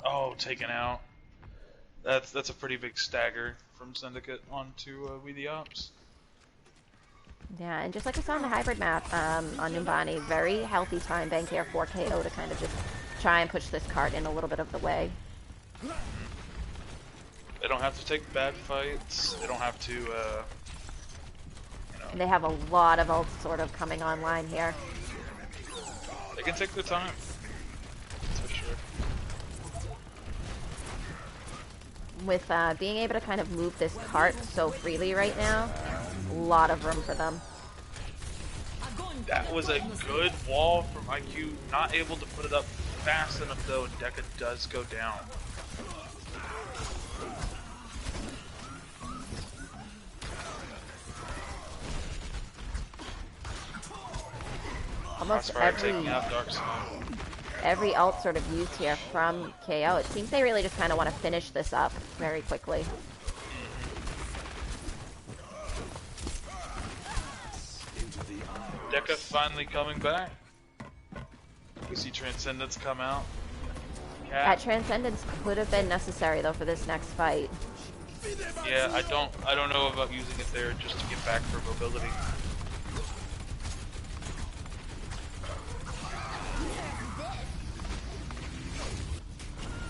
Oh, taken out. That's a pretty big stagger from Syndicate onto We the Opps. Yeah, and just like we saw on the hybrid map on Numbani, very healthy time bank here for KO to kind of just try and push this cart in a little bit of the way. They don't have to take bad fights. They don't have to, you know. And they have a lot of ults sort of coming online here. They can take their time. That's for sure. With being able to kind of move this cart so freely right now, a lot of room for them. That was a good wall from IQ, not able to put it up fast enough though, and Deca does go down. Almost Crossfire taking out every ult sort of used here from KO. It seems they really just kind of want to finish this up very quickly. Deca finally coming back. We see Transcendence come out. That Transcendence could have been necessary though for this next fight. Yeah, I don't know about using it there just to get back for mobility.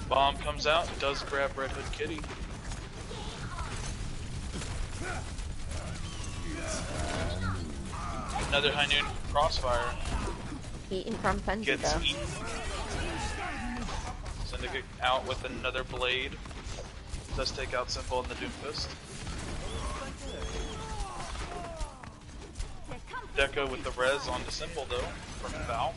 Bomb comes out, does grab Red Hood Kitty. Another High Noon Crossfire. Eaten from Fenzi Gets though. eaten. Syndicate out with another blade. Does take out Simple in the Doomfist. Deca with the res onto Simple though, from Valk.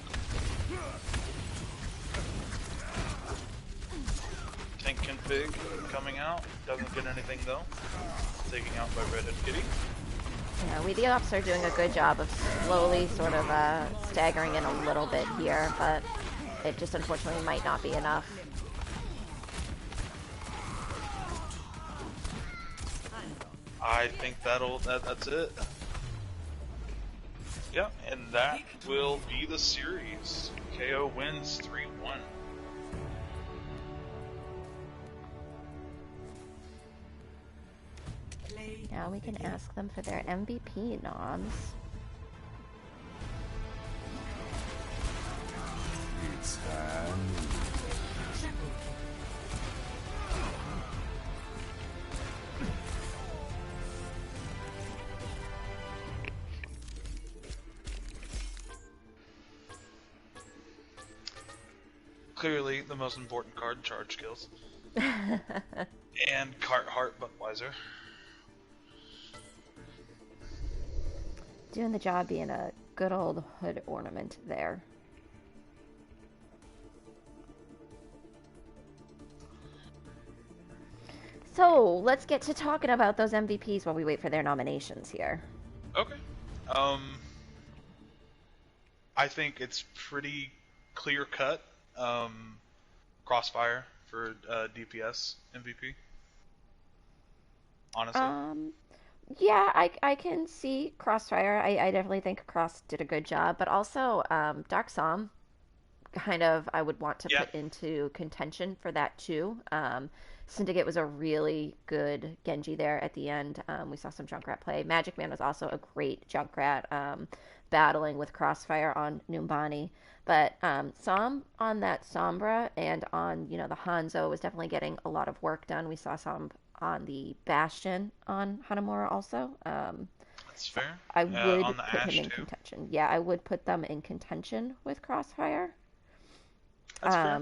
Tank config coming out. Doesn't get anything though. Taking out by Red Hood Kitty. Yeah, we the Opps are doing a good job of slowly sort of staggering in a little bit here, but it just unfortunately might not be enough. I think that's it. Yeah, and that will be the series. KO wins 3-1. Now we can ask them for their MVP noms. It's time. Clearly the most important card, charge skills. And Carthartt Budweiser. Doing the job being a good old hood ornament there. So, let's get to talking about those MVPs while we wait for their nominations here. Okay. I think it's pretty clear cut. Crossfire for DPS MVP. Honestly. Yeah, I can see Crossfire. I definitely think Cross did a good job, but also Dark Psalm kind of I would want to put into contention for that too. Syndicate was a really good Genji there at the end. We saw some Junkrat play. Magic Man was also a great Junkrat battling with Crossfire on Numbani. But Psalm on that Sombra and on the Hanzo was definitely getting a lot of work done. We saw some on the Bastion on Hanamura also. That's fair. I would on the put Ashe him in too. contention. Yeah, I would put them in contention with Crossfire. That's fair.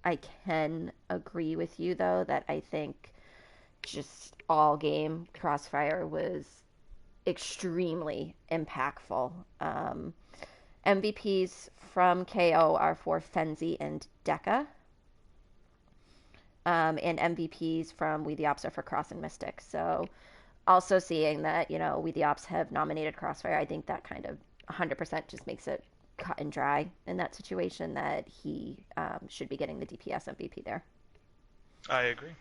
I can agree with you though that I think just all game Crossfire was extremely impactful. MVPs from KO are for Fenzi and Deca. And MVPs from We the Opps are for Cross and Mystic. So also seeing that, We the Opps have nominated Crossfire, I think that kind of 100% just makes it cut and dry in that situation that he should be getting the DPS MVP there. I agree.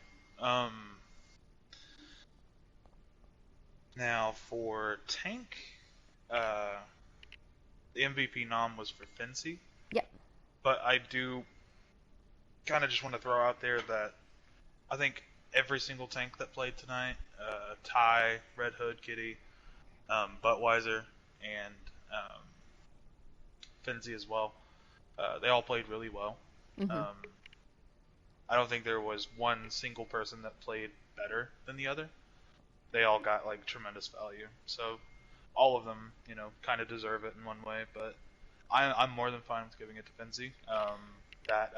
Now for tank, the MVP nom was for Fenzi. Yep. But I do kind of just want to throw out there that I think every single tank that played tonight, Ty, Red Hood, Kitty, Buttweiser, and Fenzi as well, they all played really well. Mm-hmm. I don't think there was one single person that played better than the other. They all got like tremendous value. So all of them, kind of deserve it in one way. But I'm more than fine with giving it to Fenzi. That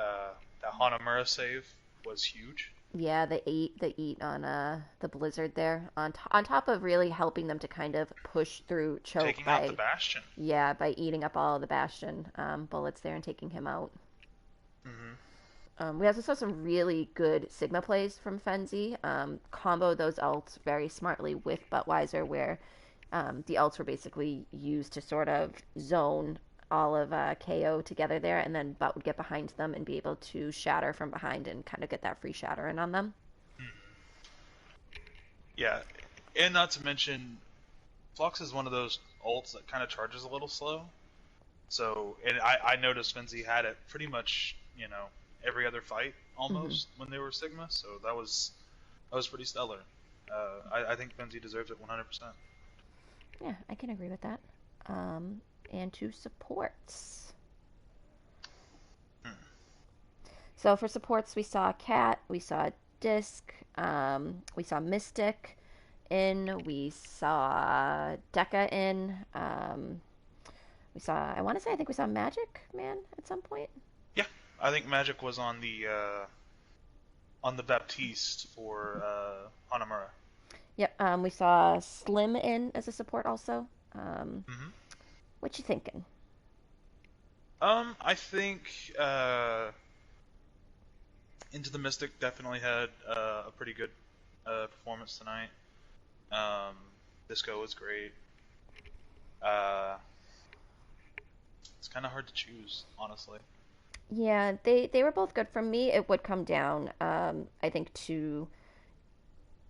Hanamura save was huge. Yeah, the eat on the blizzard there on top of really helping them to kind of push through choke Taking out the by Bastion. yeah by eating up all of the Bastion bullets there and taking him out. Hmm. We also saw some really good Sigma plays from Fenzi. Combo those ults very smartly with Buttweiser, where the ults were basically used to sort of zone all of KO together there, and then Butt would get behind them and be able to shatter from behind and kind of get that free shatter in on them. Yeah, and not to mention, Flux is one of those ults that kind of charges a little slow. So, and I noticed Fenzi had it pretty much, every other fight almost when they were Sigma. So that was pretty stellar. I think Fenzi deserves it 100%. Yeah, I can agree with that. And to supports. Hmm. So for supports, we saw Cat, we saw Disc, we saw Mystic in, we saw Deca in, we saw, I think we saw Magic Man at some point. Yeah, I think Magic was on the Baptiste for Hanamura. Yep, we saw Slim in as a support also. Hmm. What you thinking? I think Into the Mystic definitely had a pretty good performance tonight. Disco was great. It's kind of hard to choose, honestly. Yeah, they were both good. For me, it would come down, I think, to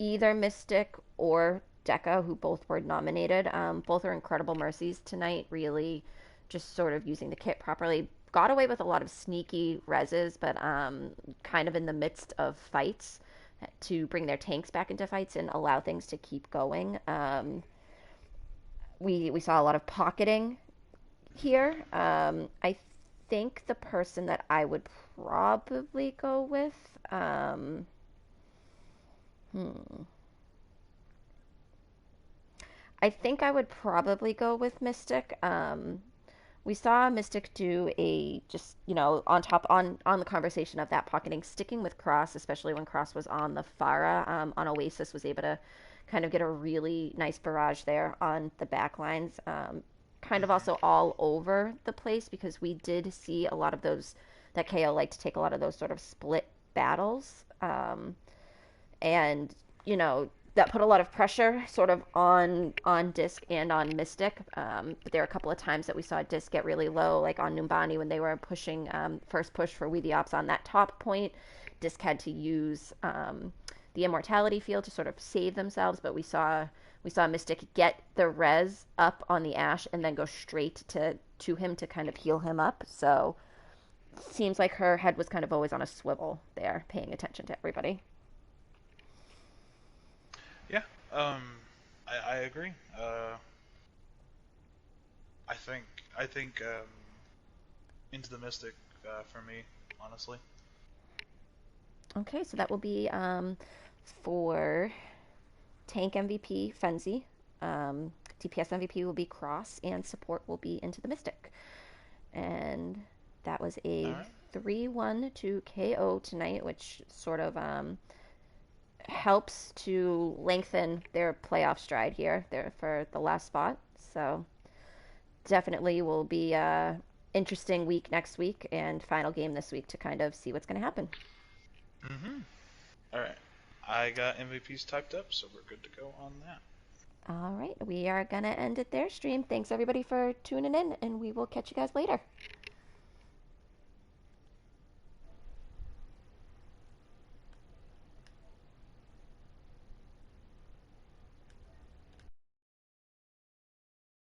either Mystic or Deca, who both were nominated. Both are incredible mercies tonight, really just sort of using the kit properly. Got away with a lot of sneaky reses, but kind of in the midst of fights to bring their tanks back into fights and allow things to keep going. We saw a lot of pocketing here. I think the person that I would probably go with. Hmm. I think I would probably go with Mystic. We saw Mystic do a just on the conversation of that pocketing, sticking with Cross, especially when Cross was on the Pharah on Oasis, was able to kind of get a really nice barrage there on the back lines. Kind of also all over the place because we did see a lot of those that KO like to take a lot of those sort of split battles. And that put a lot of pressure sort of on Disc and on Mystic. But there were a couple of times that we saw Disc get really low, like on Numbani when they were pushing first push for We the Ops on that top point. Disc had to use the immortality field to sort of save themselves, but we saw Mystic get the res up on the Ashe and then go straight to him to kind of heal him up. So seems like her head was kind of always on a swivel there, paying attention to everybody. Yeah, I agree. I think Into the Mystic for me, honestly. Okay, so that will be for tank MVP Fenzi. DPS MVP will be Cross, and support will be Into the Mystic. And that was All a right. 3-1 to KO tonight, which sort of helps to lengthen their playoff stride here there for the last spot. So definitely will be a interesting week next week and final game this week to kind of see what's going to happen. Mm-hmm. All right. I got MVPs typed up, so we're good to go on that. All right, we are going to end it there, stream. Thanks everybody for tuning in, and we will catch you guys later.